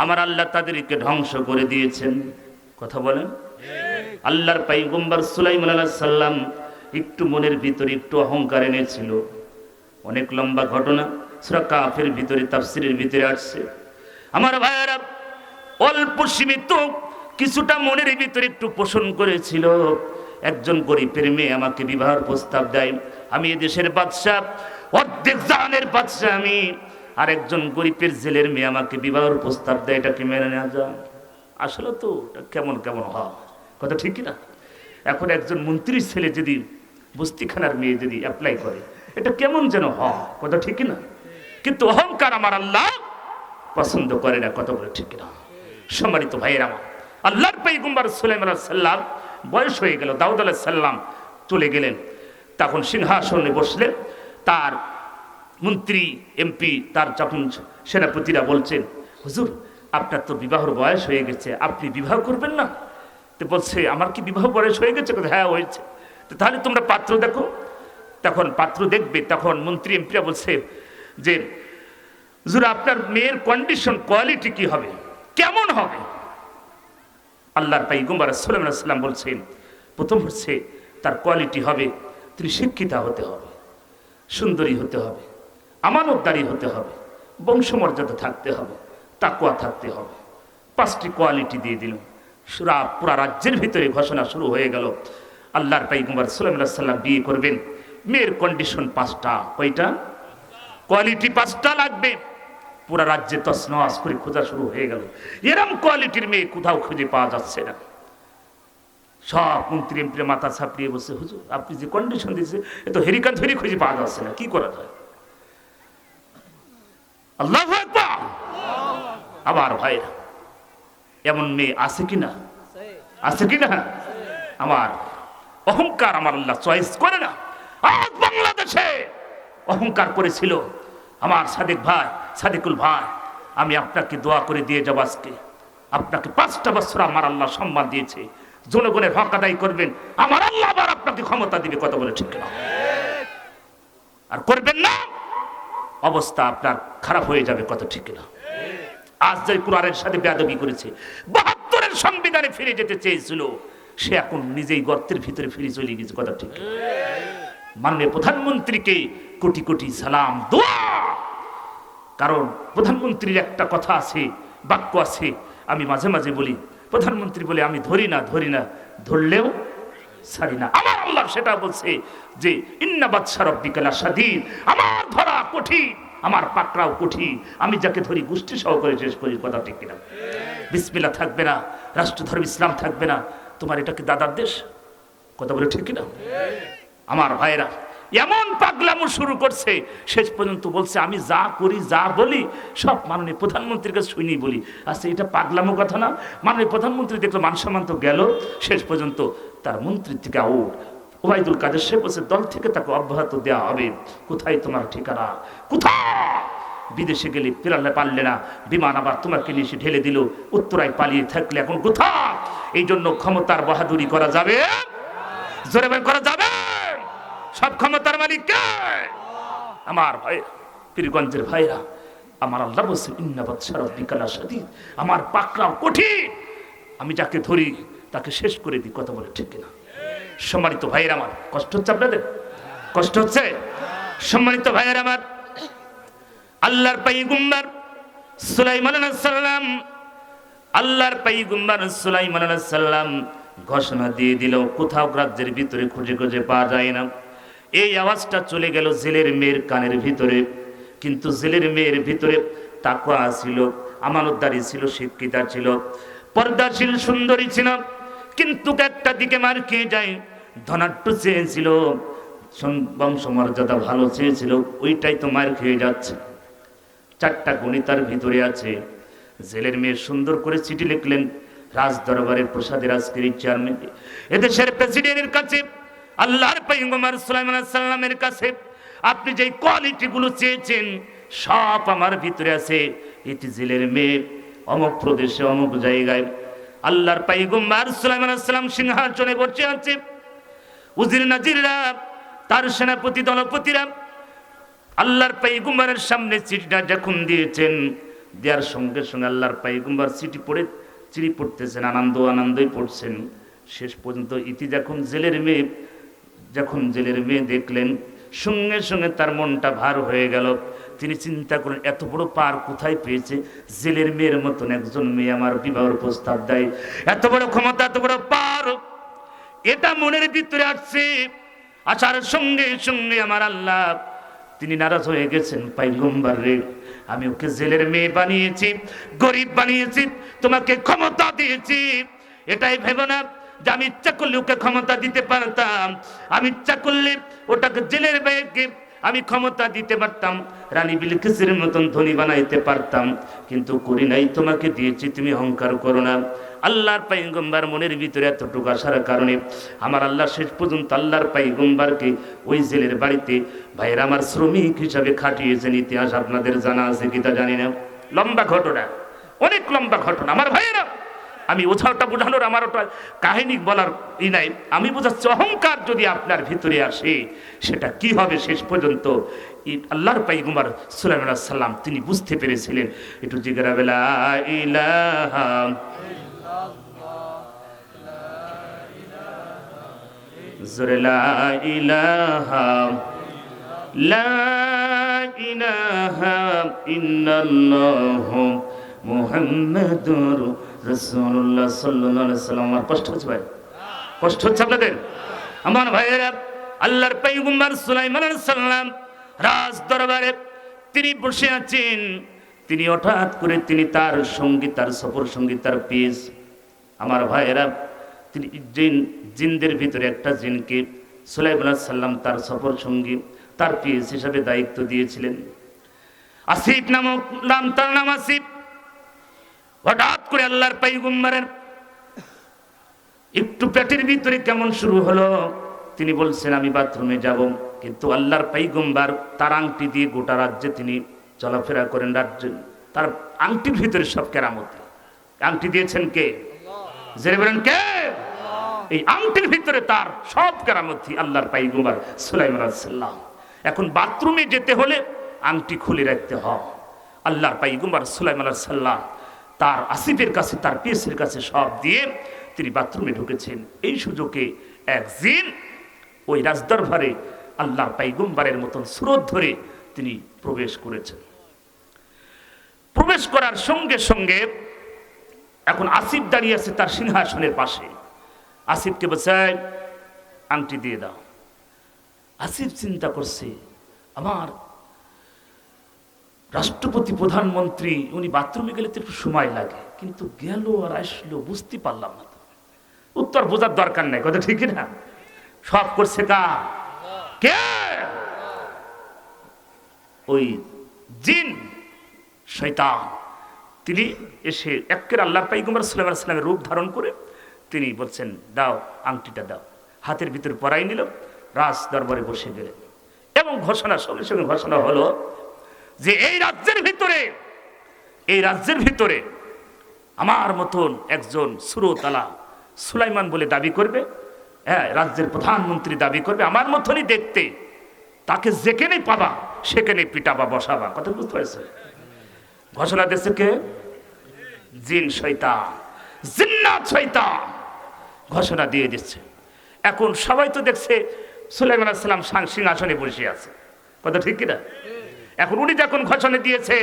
আমার আল্লাহ তাদেরকে ধ্বংস করে দিয়েছেন। কথা বলেন। আল্লাহর পয়গম্বর সুলাইমান আলাইহিস সালাম একটু মনের ভিতরে একটু অহংকার এনেছিল। অনেক লম্বা ঘটনা, সূরা কাফের ভিতরে তাফসীরের ভিতরে আসছে। আমার ভাইয়েরা, অল্প সীমিত কিছুটা মনের ভিতরে একটু পোষণ করেছিল। একজন গরিবের মেয়ে আমাকে বিবাহের প্রস্তাব দেয়, আমি এদেশের বাদশা, অর্ধেক জাহানের বাদশা আমি, আর একজন গরিবের জেলের মেয়ে আমাকে বিবাহের প্রস্তাব দেয়, এটাকে মেনে নেওয়া যায়? আসলে তো কেমন কেমন হয়, কথা ঠিক না? এখন একজন মন্ত্রীর ছেলে যদি বস্তিখানার মেয়ে যদি অ্যাপ্লাই করে, এটা কেমন যেন হয়, কথা ঠিক না? কিন্তু অহংকার আমার আল্লাহ পছন্দ করে না, কথা বলে ঠিক না? সম্মানিত ভাইয়েরা, আল্লাহর পয়গম্বর সুলাইমান আলাইহিস সালাম বয়স হয়ে গেল, দাউদ আলাইহিস সালাম চলে গেলেন, তখন সিংহাসনে বসলেন। তার মন্ত্রী এমপি তার যখন সেনাপতিরা বলছেন, হুজুর আপনার তো বিবাহর বয়স হয়ে গেছে, আপনি বিবাহ করবেন না? তো বলছে, আমার কি বিবাহ বয়স হয়ে গেছে? হ্যাঁ হয়েছে। তো তাহলে তোমরা পাত্র দেখো। তখন পাত্র দেখবে, তখন মন্ত্রী এমপিরা বলছে যে হুজুর আপনার মেয়ের কন্ডিশন, কোয়ালিটি কি হবে, কেমন হবে? আল্লাহর পয়গম্বর সুলাইমান আলাইহিস সালাম বলছেন, প্রথম হচ্ছে তার কোয়ালিটি হবে, তিনি শিক্ষিতা হতে হবে, সুন্দরী হতে হবে, আমানতদারি হতে হবে, বংশমর্যাদা থাকতে হবে, তাকওয়া থাকতে হবে। 5টি কোয়ালিটি দিয়ে দিল। পুরা রাজ্যের ভিতরে ঘোষণা শুরু হয়ে গেল, আল্লাহর পয়গম্বর সুলাইমান আলাইহিস সালাম বিয়ে করবেন। মেয়ের কন্ডিশন 5টা। কয়টা? কোয়ালিটি 5টা লাগবে। পুরা রাজ্যে তছনছ করে খোঁজা শুরু হয়ে গেল। এরম কোয়ালিটির মেয়ে কোথাও খুঁজে পাওয়া যাচ্ছে না। সব মন্ত্রী এমপিরা মাথা ছাপিয়ে বসে, হুজুর আপনি যে কন্ডিশন দিয়েছে, এ তো হেরিকান ধরি খুঁজে পাওয়া যাচ্ছে না, কি করা যায়? আল্লাহু আকবার। আবার ভাই, এমন মেয়ে আছে কিনা? আছে কিনা? আমার অহংকার আমার আল্লাহ চয়েস করে না। আজ বাংলাদেশে অহংকার করেছিল আমার সাদেক ভাই, সাদেকুল ভাই, আমি আপনাকে দোয়া করে দিয়ে যাব আজকে। আপনাকে 5টা বছর আমার আল্লাহ সম্মান দিয়েছে, জনগণের হক আদায় করবেন, আমার আল্লাহ আবার আপনাকে ক্ষমতা দিবে, কথা বলে ঠিক না? আর করবেন না, অবস্থা আপনার খারাপ হয়ে যাবে, কথা ঠিক না? আজ যে কুরআনের সাথে বেয়াদবি করেছে, 72-এর সংবিধানে ফিরে যেতে চেয়েছিল, সে এখন নিজেই গর্তের ভিতরে ফিরে চলে গেছে, কথা ঠিক? মাননীয় প্রধানমন্ত্রীকে কোটি কোটি সালাম, দোয়া। কারণ প্রধানমন্ত্রীর একটা কথা আছে, বাক্য আছে, আমি মাঝে মাঝে বলি, প্রধানমন্ত্রী বলে আমি ধরি না, ধরলেও ছাড়ি না। আমার আল্লাহ সেটা বলছে যে ইন্না বাতশা রাব্বিকা লাশাদীদ, আমার ধরা কঠিন, আমার পাকড়াও কঠিন, আমি যাকে ধরি গোষ্ঠী সহকারে শেষ করি, কথা ঠিক কিনা? বিসমিল্লাহ থাকবে না, রাষ্ট্রধর্ম ইসলাম থাকবে না, তোমার এটা কি দাদার দেশ, কথা বলে ঠিক কিনা? আমার ভাইরা এমন পাগলামো শুরু করছে, শেষ পর্যন্ত বলছে আমি যা করি যা বলি সব মাননীয় প্রধানমন্ত্রীর কাছে শুনি বলি। আচ্ছা এটা পাগলামো কথা না? মাননীয় প্রধানমন্ত্রী দেখলো মান সম্মান তো গেল, শেষ পর্যন্ত তার মন্ত্রীর থেকে আউট। ওবায়দুল কাদের সে বলছে দল থেকে তাকে অব্যাহত দেওয়া হবে। কোথায় তোমার ঠিকানা, কোথায়? বিদেশে গেলে পেরালে পারলে না, বিমান আবার তোমাকে নিয়ে ঢেলে দিল, উত্তরায় পালিয়ে থাকলে এখন কোথায়? এই জন্য ক্ষমতার বাহাদুরি করা যাবে, জোরে বের করা যাবে? সব ক্ষমতার মালিক কে? আমার ভাই, পীরগঞ্জের ভাইরা, আমার আল্লাহ বলছে ইন্না বাতশা রাব্বিকা লাশাদীদ, আমার পাকড়াও কঠিন, আমি যাকে ধরি তাকে শেষ করে দিই, কথা বলে ঠিক কিনা? সম্মানিত ভাইয়েরা আমার, কষ্ট হচ্ছে আপনাদের? কষ্ট হচ্ছে? সম্মানিত ভাইয়েরা আমার, আল্লাহর পয়গম্বর সুলাইমান আলাইহিস সালাম, আল্লাহর পয়গম্বর সুলাইমান আলাইহিস সালাম ঘোষণা দিয়ে দিল, কোথাও রাজ্যের ভিতরে খুঁজে খুঁজে পাওয়া যায় না। এই আওয়াজটা চলে গেল জেলের মেয়ের কানের ভিতরে, কিন্তু জেলের মেয়ের ভিতরে তাকওয়া ছিল, আমানতদারি ছিল, শিক্ষিতা ছিল, পর্দাশীল, সুন্দরী ছিল, কিন্তু একটা দিকে মার খেয়ে যায়। ধনাঢ্য চেয়েছিল, বংশমর্যাদা ভালো চেয়েছিল, ওইটাই তো মার খেয়ে যাচ্ছে। 4টা গুণী তার ভিতরে আছে। জেলের মেয়ে সুন্দর করে চিঠি লিখলেন রাজ দরবারের প্রসাদের আজকের চেয়ারম্যান, এদেশের প্রেসিডেন্টের কাছে, আল্লাহর পয়গম্বর সুলাইমান আলাইহিস সালামের কাছে, আপনি যে কোয়ালিটি গুলো চেয়েছেন সব আমার ভিতরে আছে। এটি জেলের মেয়ে, অমুক প্রদেশে অমুক জায়গায়। আল্লাহর পয়গম্বর সুলাইমান আলাইহিস সালাম সিংহাসনে বসে আছে, উজির নাজিররা, তার সেনাপতি দলপতিরা আল্লাহর পয়গম্বরের সামনে চিঠিটা যখন দিয়েছেন, দেওয়ার সঙ্গে সঙ্গে আল্লাহর পয়গম্বর চিঠি পড়তেছেন, আনন্দই পড়ছেন। শেষ পর্যন্ত ইতি যখন জেলের মেয়ে দেখলেন, সঙ্গে সঙ্গে তার মনটা ভার হয়ে গেল। তিনি চিন্তা করেন, এত বড় পার কোথায় পেয়েছে, জেলের মেয়ের মতন একজন মেয়ে আমার বিবাহের প্রস্তাব দেয়, এত বড় ক্ষমতা, এত বড় পার, এটা মনের ভিতরে আসছে। আসার সঙ্গে সঙ্গে আমার আল্লাহ তিনি নারাজ হয়ে গেছেন, পয়গম্বর রে, আমি ওকে জেলের মেয়ে বানিয়েছি, গরিব বানিয়েছি, তোমাকে ক্ষমতা দিয়েছি, এটাই ভেবো না যে আমি ইচ্ছা করলে ওকে ক্ষমতা দিতে পারতাম, আমি ইচ্ছা করলে ওটাকে জেলের মেয়েকে আমি ক্ষমতা দিতে পারতাম, রানী বিলকিসের মতন ধনী বানাইতে পারতাম, কিন্তু করি নাই, তোমাকে দিয়েছি, তুমি অহংকার করো না। আল্লাহর পয়গম্বর মনের ভিতরে এতটুকু আসার কারণে আমার আল্লাহ শেষ পর্যন্ত আল্লাহর পয়গম্বরকে ওই জেলের বাড়িতে ভাইয়ের আমার শ্রমিক হিসাবে খাটিয়েছেন। ইতিহাস আপনাদের জানা আছে কি তা জানি না, লম্বা ঘটনা, অনেক লম্বা ঘটনা আমার ভাইয়েরা। আমি ওটা বোঝানোর আমার ওটা কাহিনী বলার নাই, আমি বোঝাচ্ছি অহংকার যদি আপনার ভিতরে আসে সেটা কি হবে। শেষ পর্যন্ত আল্লাহর পয়গম্বর সুলাইমান আলাইহিস সালাম তিনি বুঝতে পেরেছিলেন। একটু জিগরা বেলা ইলাহা জোরে লা ইলাহা ইল্লাল্লাহু মুহাম্মাদুর রাসূলুল্লাহ সাল্লাল্লাহু আলাইহি ওয়াসাল্লাম। আমার কষ্ট হচ্ছে ভাই, কষ্ট হচ্ছে আপনাদের আমার ভাইয়েরা। আল্লাহর পয়গম্বর সুলাইমান আলাইহিস সালাম রাজ দরবারে তিনি বসে আছেন। তিনি হঠাৎ করে তিনি তার সঙ্গী, তার সফর সঙ্গী, তার পিস আমার ভাইয়েরা, তিনি জিনদের ভিতরে একটা জিনকে সুলাইমান আলাইহিস সালাম তার সফর সঙ্গী, তার পিস হিসাবে দায়িত্ব দিয়েছিলেন। আসিফ নামক নাম, তার নাম আসিফ। হঠাৎ করে আল্লাহর পয়গম্বরের একটু পেটের ভিতরে কেমন শুরু হলো, তিনি বলছেন আমি বাথরুমে যাব, কিন্তু আল্লাহর পয়গম্বর তার আংটি দিয়ে গোটা রাজ্যে তিনি চলাফেরা করেন। রাজ্যে তার আংটির ভিতরে সব কেরামত। আংটি দিয়েছেন কে? জেনে বলেন কে? এই আংটির ভিতরে তার সব কেরামতি আল্লাহর পয়গম্বর সুলাইমান আলাইহিস সালাম। এখন বাথরুমে যেতে হলে আংটি খুলে রাখতে হয়। আল্লাহর পয়গম্বর সুলাইমান আলাইহিস সালাম তার আসিফের কাছে, তার পিসের কাছে সব দিয়ে তিনি বাথরুমে ঢুকেছেন। এই সুযোগে এক জিন ওই রাজদরবারে আল্লাহর পয়গম্বরের মতন সুরত ধরে তিনি প্রবেশ করেছেন। প্রবেশ করার সঙ্গে সঙ্গে এখন আসিফ দাঁড়িয়ে আছে তার সিংহাসনের পাশে। আসিফকে বলছে আংটি দিয়ে দাও। আসিফ চিন্তা করছে, আমার রাষ্ট্রপতি, প্রধানমন্ত্রী, উনি বাথরুমে গেলে তো একটু সময় লাগে, কিন্তু গেল আর আসলো বুঝতে পারলাম না। উত্তর বোঝার দরকার নাই, কথা ঠিক না? সব করছে কে? ওই জিন শয়তান। তিনি এসে একের আল্লাহর পয়গম্বর সাল্লাল্লাহু আলাইহি ওয়াসাল্লামের রূপ ধারণ করে তিনি বলছেন দাও, আংটিটা দাও। হাতের ভিতরে পরাই নিল, রাজ দরবারে বসে গেলেন এবং সঙ্গে সঙ্গে ঘোষণা হলো যে এই রাজ্যের ভিতরে আমার মতন একজন সুরতালা সুলাইমান বলে দাবি করবে, হ্যাঁ, রাজ্যের প্রধানমন্ত্রী দাবি করবে, আমার মতনই দেখতে, তাকে যেখানে পাবা সেখানে পিটাবা, বসাবা। কথা বুঝতে পারছে? ঘোষণা দিয়েছে কে? জিন শয়তান, জিন্নাত শয়তান ঘোষণা দিয়ে দিচ্ছে। এখন সবাই তো দেখছে সুলাইমান আলাইহিস সালাম সিংহাসনে বসে আছে, কথা ঠিক কিনা? এখন উনি যখন ঘোষণা দিয়েছে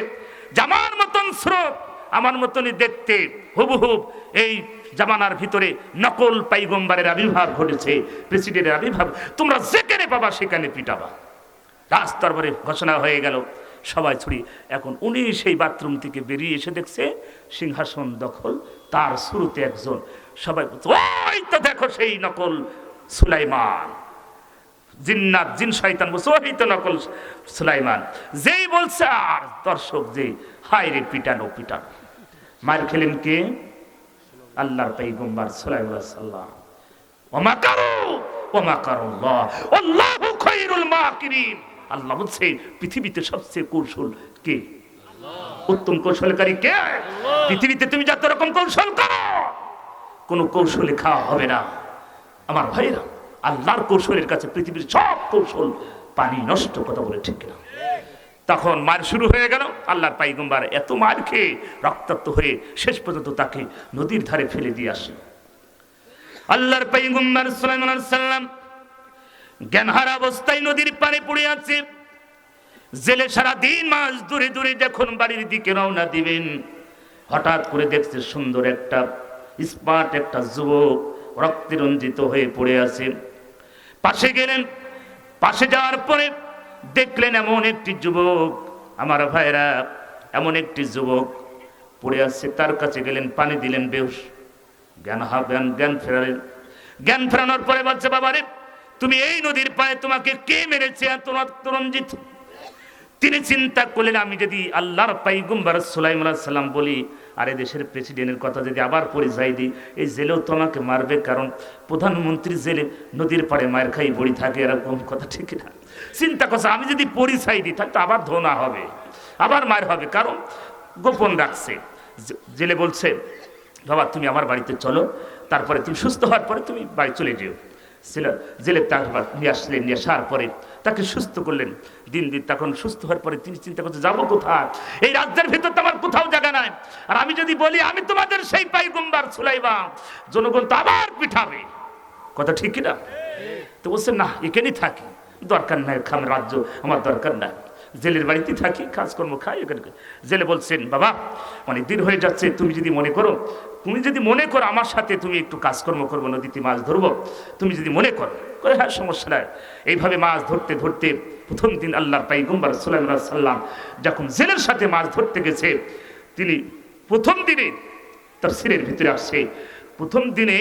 জামার মতন স্রোত, আমার মতনই দেখতে হুবহুব, এই জামানার ভিতরে নকল পয়গম্বরের আবির্ভাব ঘটেছে, প্রেসিডেন্টের আবির্ভাব, তোমরা যেখানে পাবা সেখানে পিটাবা। রাজ দরবারে ঘোষণা হয়ে গেল, সবাই ছুরি। এখন উনি সেই বাথরুম থেকে বেরিয়ে এসে দেখছে সিংহাসন দখল, তার শুরুতে একজন। সবাই ওই তো দেখো সেই নকল সুলাইমান। জিন্নাত, জিন শয়তান বলছে ওই তো নকল সুলাইমান। যেই বলছে আর দর্শক যে হায় রে, পিটানো। মার খেলেন কে? আল্লাহর পয়গম্বর সুলাইমান আলাইহিস সালাম। ওমা কারুল্লাহ আল্লাহু খায়রুল মাকিরিন। আল্লাহ বলছে পৃথিবীতে সবচেয়ে কৌশল কে? উত্তম কৌশলকারী কে? পৃথিবীতে তুমি যত রকম কৌশল করো, কোনো কৌশলে খাওয়া হবে না আমার ভাইরা। আল্লাহর কৌশলের কাছে পৃথিবীর সব কৌশল পানি নষ্ট, কথা বলে ঠিক না? তখন মার শুরু হয়ে গেল। আল্লাহর পয়গম্বর এত মার খেয়ে রক্তাক্ত হয়ে শেষ পর্যন্ত তাকে নদীর ধারে ফেলে দিয়ে আসে। আল্লাহর পয়গম্বর সুলাইমান আলাইহিস সালাম জ্ঞানহারা অবস্থায় নদীর পাড়ে পড়ে আছে। জেলে সারাদিন মাছ ধরে ধরে যখন বাড়ির দিকে রওনা দিবেন, হঠাৎ করে দেখছে সুন্দর একটা স্মার্ট একটা যুবক রক্তে রঞ্জিত হয়ে পড়ে আছে। পাশে গেলেন, পাশে যাওয়ার পরে দেখলেন এমন একটি যুবক, আমার ভাইরা এমন একটি যুবক পড়ে আছে। তার কাছে গেলেন, পানি দিলেন, বেহুশ, জ্ঞান ফেরালেন। জ্ঞান ফেরানোর পরে বলছে, বাবারে তুমি এই নদীর পাড়ে, তোমাকে কে মেরেছে এত রক্ত রঞ্জিত? তিনি চিন্তা করলেন, আমি যদি আল্লাহর পয়গম্বর সুলাইমান আলাইহিস সালাম বলি আর এই দেশের প্রেসিডেন্টের কথা যদি আবার পরিচয় দিই, এই জেলেও তো আমাকে মারবে, কারণ প্রধানমন্ত্রী জেলে নদীর পাড়ে মায়ের খাই বড়ি থাকে, এরকম কথা ঠিক না? চিন্তা করছে আমি যদি পরিচয় দিই তাহলে তো আবার ধোনা হবে, আবার মার হবে, কারণ গোপন রাখছে। জেলে বলছে, বাবা তুমি আমার বাড়িতে চলো, তারপরে তুমি সুস্থ হওয়ার পরে তুমি বাড়ি চলে যেও। জেলে তারপর নিয়ে আসলেন, নিয়ে আসার পরে তাকে সুস্থ করলেন। দিন দিন তখন সুস্থ হওয়ার পরে তিনি চিন্তা করছে, যাবো কোথায়? এই রাজ্যের ভিতর তো আমার কোথাও জায়গা নাই, আর আমি যদি বলি আমি তোমাদের সেই পয়গম্বর সুলাইমান, জনগণ তো আবার পিঠাবে, কথা ঠিক না? তো বলছে না, এখানেই থাকি, দরকার নাই খাম রাজ্য, আমার দরকার নাই, জেলের বাড়িতে থাকি, কাজকর্ম খাই এখানে। জেলে বলছেন, বাবা অনেক দিন হয়ে যাচ্ছে, তুমি যদি মনে করো আমার সাথে তুমি একটু কাজকর্ম করবো, নদীতে মাছ ধরবো, তুমি যদি মনে করো, হ্যাঁ সমস্যা নাই। এইভাবে মাছ ধরতে ধরতে প্রথম দিন আল্লাহর পয়গম্বর সুলাইমান আলাইহিস সালাম যখন জেলের সাথে মাছ ধরতে গেছে, তিনি প্রথম দিনে তাফসীরের ভিতরে আসছে, প্রথম দিনে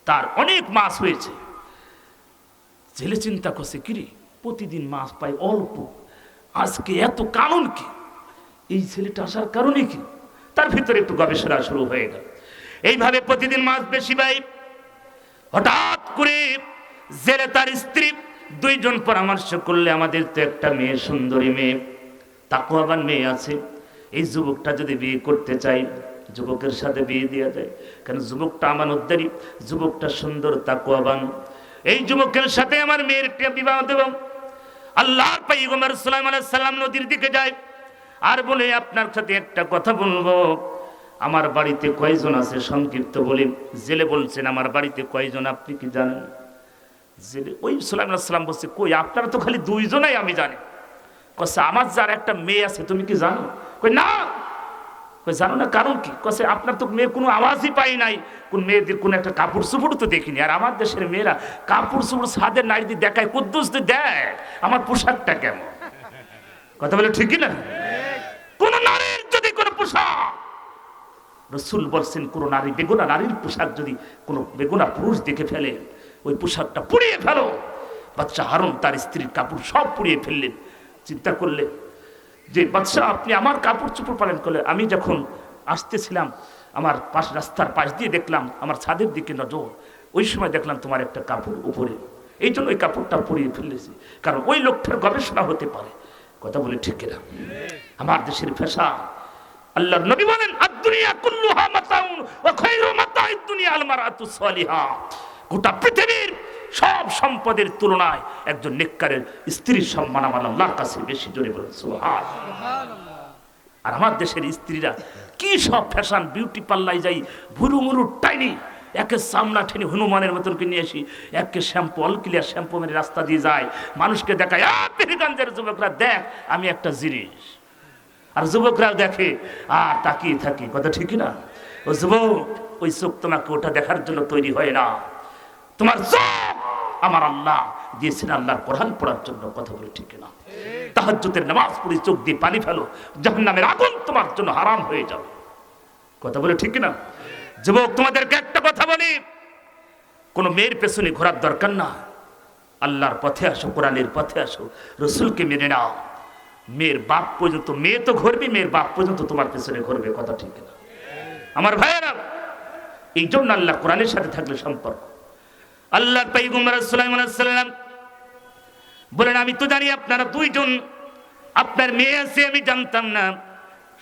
তার অনেক মাছ হয়েছে। জেলে চিন্তা করছে, কিরে প্রতিদিন মাছ পাই অল্প, আজকে এত কারণ কি? এই ছেলেটা আসার কারণে কি? তার ভিতরে একটু গবেষণা শুরু হয়ে গেল। এইভাবে প্রতিদিন মাছ বেশি পাই। হঠাৎ করে জেলে তার স্ত্রী দুইজন পরামর্শ করলে, আমাদের তো একটা মেয়ে, সুন্দরী মেয়ে, তাকওয়াবান মেয়ে আছে, এই যুবকটা যদি বিয়ে করতে চাই, যুবকের সাথে বিয়ে দেওয়া যায়, কারণ যুবকটা আমানতদারি, যুবকটা সুন্দর, তাকওয়াবান, এই যুবকের সাথে আমার মেয়ের বিবাহ দেব। আল্লাহর পয়গম্বর সুলাইমান আলাইহিস সালাম নদীর দিকে যায় আর বলে, আপনার সাথে একটা কথা বলবো, আমার বাড়িতে কয়জন আছে সংক্ষিপ্ত বলে। জেলে বলছেন, আমার বাড়িতে কয়জন আপনি কি জানেন? জেলে ওই সুলাইমান আলাইহিস সালাম বলছে, কই আপনারা তো খালি দুইজনই আমি জানি। কছে আমার যার একটা মেয়ে আছে, তুমি কি জানো? কই না। কই জানো না, কারণ কি? কছে আপনার তো মেয়ে কোনো আওয়াজই পাই নাই, কোন মেয়েদের কোনো একটা কাপড় চোপড় তো দেখিনি, আর আমার দেশের মেয়েরা কাপড় চোপড় ছাদের নারীদের দেখায়, কুদ্দুস দেয়, আমার পোশাকটা কেমন? কথা বলে ঠিকই না? কোন নারীর যদি কোনো পোশাক, রাসূল বলছেন, কোন নারী, বেগুনা নারীর পোশাক যদি কোনো বেগুনা পুরুষ দেখে ফেলে, ওই পোশাকটা পুড়িয়ে ফেলো। বাদশা হারুন তার স্ত্রীর কাপড় সব পুড়িয়ে ফেললেন। চিন্তা করলে যে, বাদশা আপনি আমার কাপড় চোপড় পালন করলে, আমি যখন আসতেছিলাম আমার রাস্তার পাশ দিয়ে দেখলাম, আমার ছাদের দিকে নজর, ওই সময় দেখলাম তোমার একটা কাপড় উপরে, এই জন্য ওই কাপড়টা পুড়িয়ে ফেলেছি, কারণ ওই লোকটার গবেষণা হতে পারে। কথা বলে ঠিক কিনা? আমার দেশের ফ্যাশন। আল্লাহর নবী বলেন, আদ-দুনিয়া কুল্লুহা মাতাউন ওয়া খায়রু মাতা'আদ দুনিয়া আল মারআতু সালিহা। গোটা পৃথিবীর সব সম্পদের তুলনায় একজন নেককারের স্ত্রীর সম্মান আমার আল্লাহর কাছে বেশি। জোরে বলেন সুবহানাল্লাহ। আর আমার দেশের স্ত্রীরা কি সব ফ্যাশন, বিউটি পার্লারে যাই, ভুরু মুরু টাইনি, একে সামনা ঠেনে হনুমানের মতন কিনে আসি, একে শ্যাম্পু, অল ক্লিয়ার শ্যাম্পু মেরে রাস্তা দিয়ে যায়, মানুষকে দেখায়, পীরগঞ্জের যুবকরা দেখ আমি একটা জিনিস, আর যুবকরাও দেখে আর তাকিয়ে থাকে। কথা ঠিক না? ও যুবক, ওই চোখ তোমাকে ওটা দেখার জন্য তৈরি হয় না, তোমার চোখ আমার আল্লাহ দিয়েছেন আল্লাহর কোরআন পড়ার জন্য। কথা বলে ঠিক না? তাহাজ্জুদের নামাজ পড়ে চোখ দিয়ে পানি ফেলো, জাহান্নামের আগুন তোমার জন্য হারাম হয়ে যাবে। কথা বলে ঠিক না? যুবক, তোমাদেরকে একটা কথা বলি, কোন মেয়ের পেছনে ঘোরার দরকার না, আল্লাহর পথে আসো, কোরআনের পথে আসো, রসুলকে মেনে নাও। মেয়ের বাপ পর্যন্ত, মেয়ে তো ঘুরবে, মেয়ের বাপ পর্যন্ত তোমার পেছনে ঘুরবে। কথা ঠিক না? আমার ভাইয়েরা, এই জন্য আল্লাহ কোরআনের সাথে থাকলে সম্পর্ক। আল্লাহর পয়গম্বর সুলাইমান আলাইহিস সালাম বলেন, আমি তো জানি আপনারা দুইজন, আপনার মেয়ে আছে আমি জানতাম না।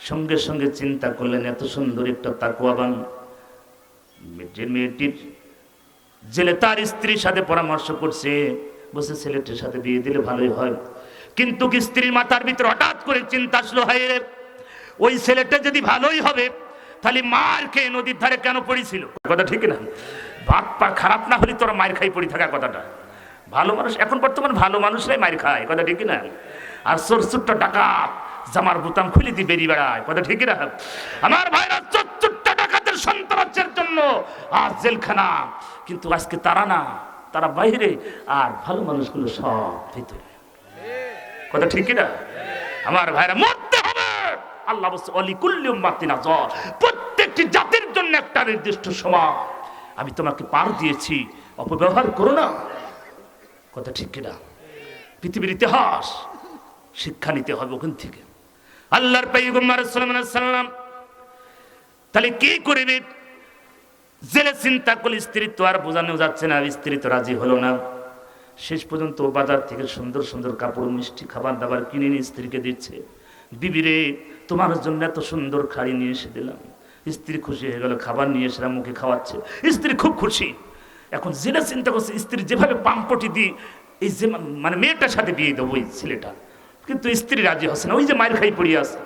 সঙ্গে সঙ্গে চিন্তা করলেন, এত সুন্দর একটা তাকওয়াবান যে মেয়েটির জেলে তার স্ত্রীর সাথে পরামর্শ করছে, বসে ছেলেটির সাথে বিয়ে দিলে ভালোই হয়, কিন্তু স্ত্রীর মাথার ভিতরে হঠাৎ করে চিন্তা আসলো, হায় রে, ওই ছেলেটা যদি ভালোই হবে তাহলে মার খেয়ে নদীর ধারে কেন পড়েছিল? কথা ঠিক না? বাপ পা খারাপ না হলে তোরা মায়ের খাই পড়ে থাকা কথাটা। ভালো মানুষ এখন বর্তমান ভালো মানুষরাই মায়ের খায়, কথা ঠিক না? আর চোরচুট্টা ডাকাত জামার বোতাম খুলে দিয়ে বেরিয়ে বেড়ায়, কথা ঠিক না? আমার ভাইরা চোরচুট্টা ডাকাতের সন্ত্রাসের জন্য আজ জেলখানা, কিন্তু আজকে তারা না, তারা বাইরে আর ভালো মানুষগুলো সব ভিতরে, কথা ঠিক না? আমার ভাইরা মরতে হবে। আল্লাহ বলছে অলিকুল্লি উম্মাতিন আজর, প্রত্যেকটি জাতির জন্য একটা নির্দিষ্ট সময় আমি তোমাকে পার দিয়েছি, অপব্যবহার করো না, কথা ঠিক কিনা? পৃথিবীর ইতিহাস শিক্ষা নিতে হবে ওখান থেকে। আল্লাহর পয়গম্বর সাল্লাল্লাহু আলাইহি ওয়াসাল্লাম তাহলে কি করবে? জেলে চিন্তা করলে স্ত্রী তো আর বোঝানো যাচ্ছে না, স্ত্রী তো রাজি হলো না। শেষ পর্যন্ত বাজার থেকে সুন্দর সুন্দর কাপড় মিষ্টি খাবার দাবার কিনে নিয়ে স্ত্রীকে দিচ্ছে। বিবিরে, তোমার জন্য এত সুন্দর খাড়ি নিয়ে এসে দিলাম। স্ত্রী খুশি হয়ে গেল, খাবার নিয়ে এসে মুখে খাওয়াচ্ছে, স্ত্রী খুব খুশি। এখন জেলে চিন্তা করছে স্ত্রী যেভাবে পাম্পটি দিয়ে এই যে মানে মেয়েটার সাথে বিয়ে দেবো ওই ছেলেটা, কিন্তু স্ত্রী রাজি হচ্ছে না, ওই যে মায়ের খাই পড়িয়ে আছে,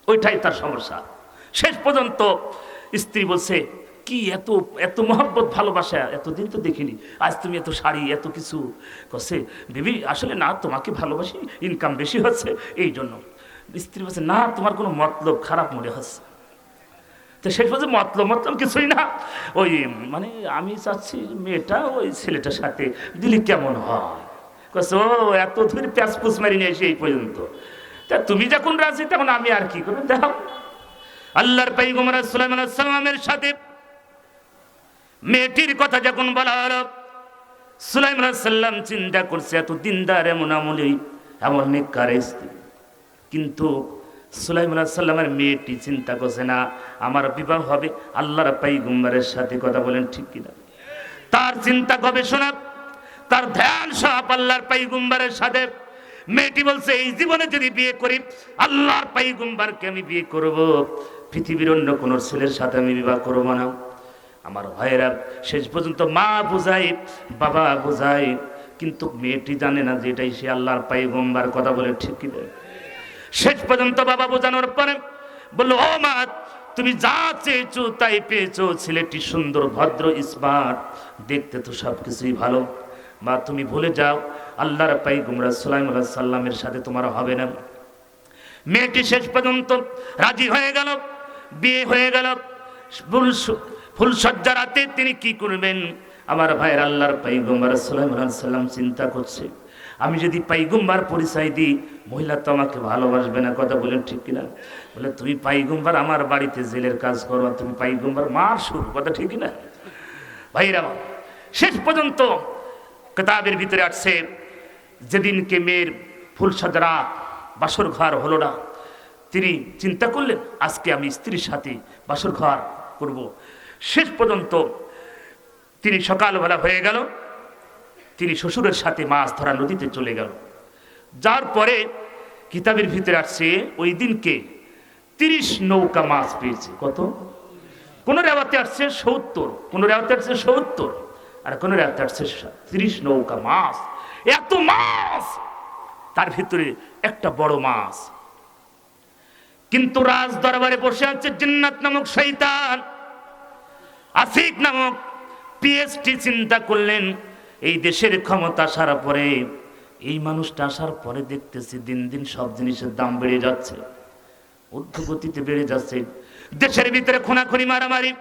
ওইটাই তার সমস্যা। শেষ পর্যন্ত স্ত্রী বলছে কি এত এত মহব্বত ভালোবাসা এতদিন তো দেখিনি, আজ তুমি এত শাড়ি এত কিছু করছে। বেবি আসলে না, তোমাকে ভালোবাসি, ইনকাম বেশি হচ্ছে এই জন্য। স্ত্রী বলছে না, তোমার কোনো মতলব খারাপ মনে হচ্ছে। তো শেষ পর্যন্ত মতলব কিছুই না, ওই মানে আমি চাচ্ছি মেয়েটা ওই ছেলেটার সাথে দিলে কেমন হয়। কছে ও এত ধরে প্যাঁচপুচ মারি নিয়ে এসে এই পর্যন্ত, তা তুমি যখন রাজি তখন আমি আর কি করে দাও। আল্লাহর পয়গম্বর সুলাইমান আলাইহিস সালামের সাথে মেয়েটির কথা যখন বলা হলো, সুলাইমান আলাইহিস সালাম চিন্তা করছে এত দিনদার, এমন আমলি, এমন নেককার স্ত্রী, কিন্তু সুলাইমান আলাইহিস সালামের মেয়েটি চিন্তা করছে না আমার বিবাহ হবে আল্লাহর পয়গম্বরের সাথে। কথা বলেন ঠিক কিনা? তার চিন্তা গবেষণা, তার ধ্যান সব আল্লাহর পয়গম্বরের সাথে। মেয়েটি বলছে এই জীবনে যদি বিয়ে করি আল্লাহর পয়গম্বরকে আমি বিয়ে করব, পৃথিবীর অন্য কোন ছেলের সাথে আমি বিবাহ করব না। আমার ভাইয়েরা, শেষ পর্যন্ত মা বুঝাই, বাবা বুঝাই, কিন্তু মেয়েটি জানে না যে এটাই সে আল্লাহর পয়গম্বর। কথা বলে ঠিক কি? শেষ পর্যন্ত বাবা বোঝানোর পরে বললো, ও মা, তুমি যা চেয়েছো তাই পেয়েছো, ছেলেটি সুন্দর, ভদ্র, স্মার্ট, দেখতে তো সবকিছুই ভালো। মা তুমি ভুলে যাও আল্লাহর পয়গম্বর সুলাইমান আলাইহিস সালামের সাথে তোমার হবে না। মেয়েটি শেষ পর্যন্ত রাজি হয়ে গেল, বিয়ে হয়ে গেল। ফুলসজ্জা রাতে তিনি কি করবেন? আমার ভাইয়ের আল্লাহর পয়গম্বর সুলাইমান আলাইহিস সালাম চিন্তা করছে আমি যদি পয়গম্বর পরিচয় দিই মহিলা তো আমাকে ভালোবাসবে না। কথা বলেন ঠিক কিনা? বলে তুমি পয়গম্বর, আমার বাড়িতে জেলের কাজ করো, তুমি পয়গম্বর মার শুরু। কথা ঠিক না ভাইরা? শেষ পর্যন্ত কিতাবের ভিতরে আসছে যেদিনকে মেয়ের ফুলসজ্জা রাত, বাসর ঘর হলো না, তিনি চিন্তা করলেন আজকে আমি স্ত্রীর সাথে বাসর ঘর করব। শেষ পর্যন্ত তিনি সকালবেলা হয়ে গেল, তিনি শ্বশুরের সাথে মাছ ধরা নদীতে চলে গেল। যার পরে কিতাবের ভিতরে আসছে ওই দিনকে 30 নৌকা মাছ পেয়েছে। কত? কোন রেওয়াতে আসছে 70, কোন রেওয়াতে আসছে 70, আর কোন রেওয়াতে আসছে 30 নৌকা মাছ। এত মাছ, তার ভিতরে একটা বড় মাছ। কিন্তু রাজ দরবারে বসে আছে জিন্নাত নামক শয়তান, আসিক নামক পিএসটি। চিন্তা করলেন এই দেশের ক্ষমতা আসার পরে, এই মানুষটা আসার পরে দেখতেছি দিন দিন সব জিনিসের দাম বেড়ে যাচ্ছে, ঊর্ধ্বগতিতে বেড়ে যাচ্ছে। দেশের ভিতরে খুনাখুনি, মারামারি,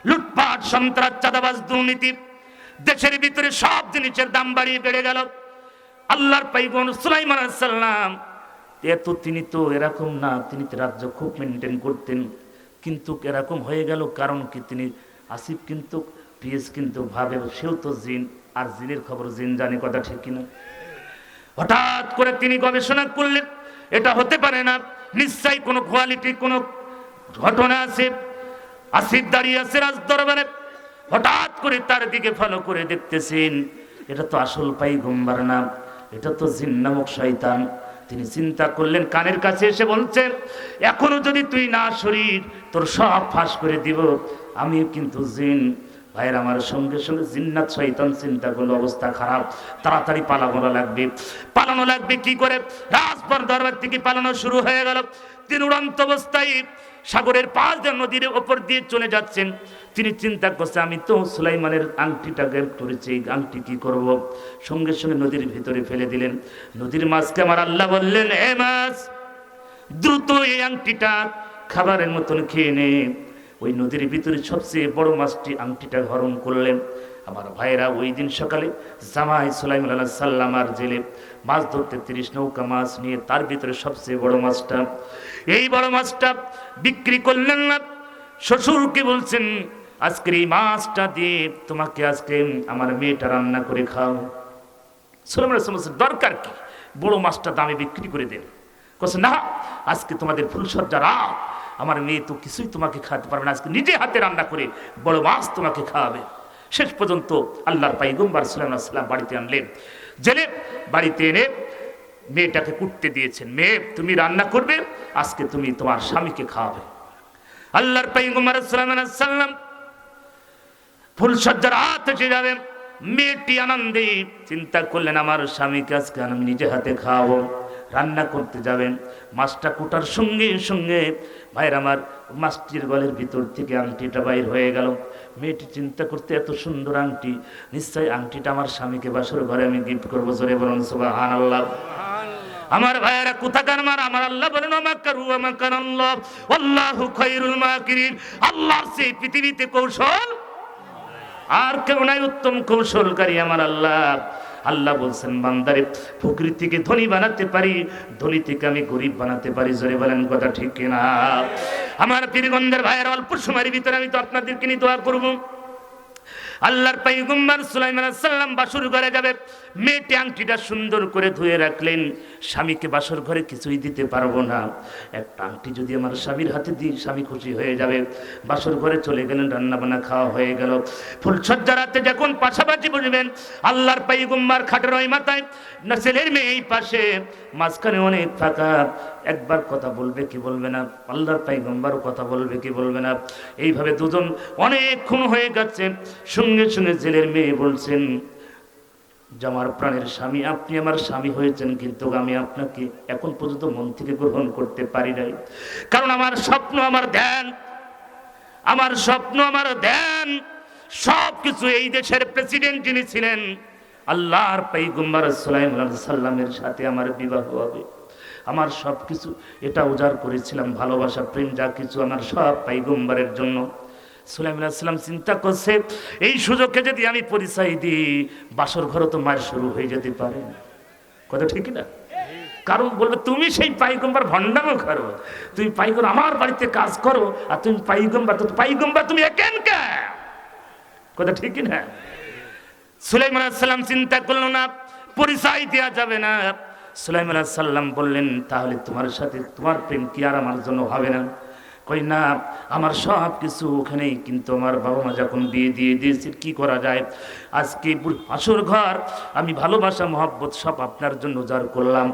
লুটপাট, সন্ত্রাস, চাঁদাবাজ, দুর্নীতি, দেশের ভিতরে সব জিনিসের দাম বাড়িয়ে বেড়ে গেল। আল্লাহর পয়গম্বর সুলাইমান আলাইহিস সালাম এত তিনি তো এরকম না, তিনি তো রাজ্য খুব মেনটেন করতেন, কিন্তু এরকম হয়ে গেল কারণ কি? তিনি আসিফ কিন্তু পিএস কিন্তু ভাবে সেও তো জিন, আর জিনের খবর জিন জানে। কথা ঠিক কিনা? হঠাৎ করে তিনি গবেষণা করলেন এটা হতে পারে না, নিশ্চয়ই কোনো কোয়ালিটি কোনো ঘটনা আছে। আসিফ দাঁড়িয়ে আছে রাজ দরবারে, হঠাৎ করে তার দিকে ফলো করে দেখতেছেন এটা তো আসল পয়গম্বর না, এটা তো জিন নামক শয়তান। তিনি চিন্তা করলেন, কানের কাছে এসে বলছেন এখনো যদি তুই না শরীর তোর সব ফাঁস করে দিব, আমি কিন্তু জিন, ভাইয়ের আমার, সঙ্গে সঙ্গে জিন্নাত শয়তান চিন্তা করলো অবস্থা খারাপ, তাড়াতাড়ি পালানো লাগবে কি করে। রাজপর দরবার থেকে পালানো শুরু হয়ে গেল। তিনি উড়ন্ত অবস্থায় সাগরের পাশ দিয়ে নদীর ওপর দিয়ে চলে যাচ্ছেন। তিনি চিন্তা করছে, আমি তো সুলাইমানের আংটিটা গ্রেপ করেছি, এই আংটি কি করব। সঙ্গে সঙ্গে নদীর ভিতরে ফেলে দিলেন। নদীর মাছকে আমার আল্লাহ বললেন, এ মাছ, দ্রুত এই আংটিটা খাবারের মতন খেয়ে নে। ওই নদীর ভিতরে সবচেয়ে বড় মাছটি আংটিটা হরণ করলেন। আমার ভাইরা, ওই দিন সকালে জামাই সুলাইমান আলাইহিস সালাম আর জেলে মাছ ধরতে 30 নৌকা মাছ নিয়ে, তার ভিতরে সবচেয়ে বড় মাছটা, এই বড় মাছটা বিক্রি করলেন না। শ্বশুরকে বলছেন, আজকের এই মাছটা দিয়ে তোমাকে আজকে আমার মেয়েটা রান্না করে খাও। সুলাইমান আলাইহিস সালাম দরকার কি, বড় মাছটা দামে বিক্রি করে দেন। বলছে, না, আজকে তোমাদের ফুলসজ্জা রাত, আমার মেয়ে তো কিছুই তোমাকে খাওয়াতে পারবে না, আজকে নিজে হাতে রান্না করে বড় মাছ তোমাকে খাওয়াবে। শেষ পর্যন্ত আল্লাহর পয়গম্বর সাল্লাল্লাহু আলাইহি ওয়াসাল্লাম বাড়িতে আনলেন। জেলে বাড়িতে এনে মেয়েটাকে কুটতে দিয়েছেন, মেয়ে তুমি রান্না করবে, আজকে তুমি তোমার স্বামীকে খাওয়াবে। আল্লাহর পয়গম্বর সাল্লাল্লাহু আলাইহি ওয়াসাল্লাম ফুলসজ্জার রাত এসে যাবে, মেয়েটি আনন্দে চিন্তা করলেন, আমার স্বামীকে আজকে আমি নিজে হাতে খাওয়াবো। রান্না করতে যাবেন, মাছটা কুটার সঙ্গে সঙ্গে ভাইয়ের আমার, মাছটির গলের ভিতর থেকে আংটিটা বাইর হয়ে গেল। মেয়েটি চিন্তা করতে, এত সুন্দর আংটি, নিশ্চয়ই আংটিটা আমার স্বামীকে বাসর ঘরে আমি গিফট করবো। জোরে বলুন সুবহানাল্লাহ। আমার ভাইয়েরা কোথাকার মার, আমার আল্লাহ বলেন, আল্লাহু খায়রুল মাকিরিন, আল্লাহর সেই পৃথিবীতে কৌশল আর কেউ নাই উত্তম কৌশলকারী আমার আল্লাহ। আল্লাহ বলছেন, বান্দারে ফকির থেকে ধনী বানাতে পারি, ধনী থেকে আমি গরিব বানাতে পারি। জোরে বলেন কথা ঠিক কিনা? আমার পীরগঞ্জের ভাইয়ের, অল্প সময়ের ভিতরে আমি তো আপনাদেরকে নিয়ে দোয়া করবো। আল্লাহর পয়গম্বর সুলাইমান আলাইহিস সালাম বাসর ঘরে যাবে, মেয়েটি আংটিটা সুন্দর করে ধুয়ে রাখলেন। স্বামীকে বাসর ঘরে কিছুই দিতে পারবো না, একটা আংটি যদি আমার স্বামীর হাতে দিই স্বামী খুশি হয়ে যাবে। বাসর ঘরে চলে গেলেন, রান্না বান্না খাওয়া হয়ে গেল। ফুলসজ্জা রাতে যখন পাশাপাশি বসবেন, আল্লাহর পয়গম্বর খাটের ওই মাথায়, না ছেলের মেয়ে এই পাশে, মাঝখানে অনেক ফাঁকা। একবার কথা বলবে কি বলবে না, আল্লাহর পয়গম্বরও কথা বলবে কি বলবে না। এইভাবে দুজন অনেকক্ষণ হয়ে যাচ্ছে। সঙ্গে সঙ্গে জেলের মেয়ে বলছেন, যে আমার প্রাণের স্বামী, আপনি আমার স্বামী হয়েছেন, কিন্তু আমি আপনাকে এখন পর্যন্ত মন থেকে গ্রহণ করতে পারি নাই। কারণ আমার স্বপ্ন, আমার ধ্যান, আমার স্বপ্ন, আমার ধ্যান সবকিছু এই দেশের প্রেসিডেন্ট যিনি ছিলেন আল্লাহর পয়গম্বর সুলাইমান আলাইহিস সালামের সাথে আমার বিবাহ হবে। আমার সব কিছু এটা উজাড় করেছিলাম, ভালোবাসা, প্রেম, যা কিছু আমার সব পয়গম্বরের জন্য। সুলাইমান আলাইহিস সালাম চিন্তা করছে, এই সুযোগকে যদি আমি পরিচয় দিই, বাসর ঘর তো মায়ের শুরু হয়ে যেতে পারে। কথা ঠিক না? কারণ বলবে, তুমি সেই পয়গম্বর ভণ্ডামো করো, তুমি পয়গম্বর আমার বাড়িতে কাজ করো, আর তুমি পয়গম্বর, তো পয়গম্বর তুমি একেনকা। কথা ঠিক না? সুলাইমান আলাইহিস সালাম চিন্তা করলো না, পরিচয় দেওয়া যাবে না। সুলাইমান আলাইহিস সালাম বললেন, তাহলে তোমার সাথে তোমার প্রেম কি আর আমার জন্য হবে না? কই না, আমার সব কিছু ওখানেই, কিন্তু আমার বাবা মা যখন বিয়ে দিয়ে দিয়েছে, কি করা যায়? আজকে আসর ঘর আমি ভালোবাসা মহব্বত সব আপনার জন্য উজাড় করলাম।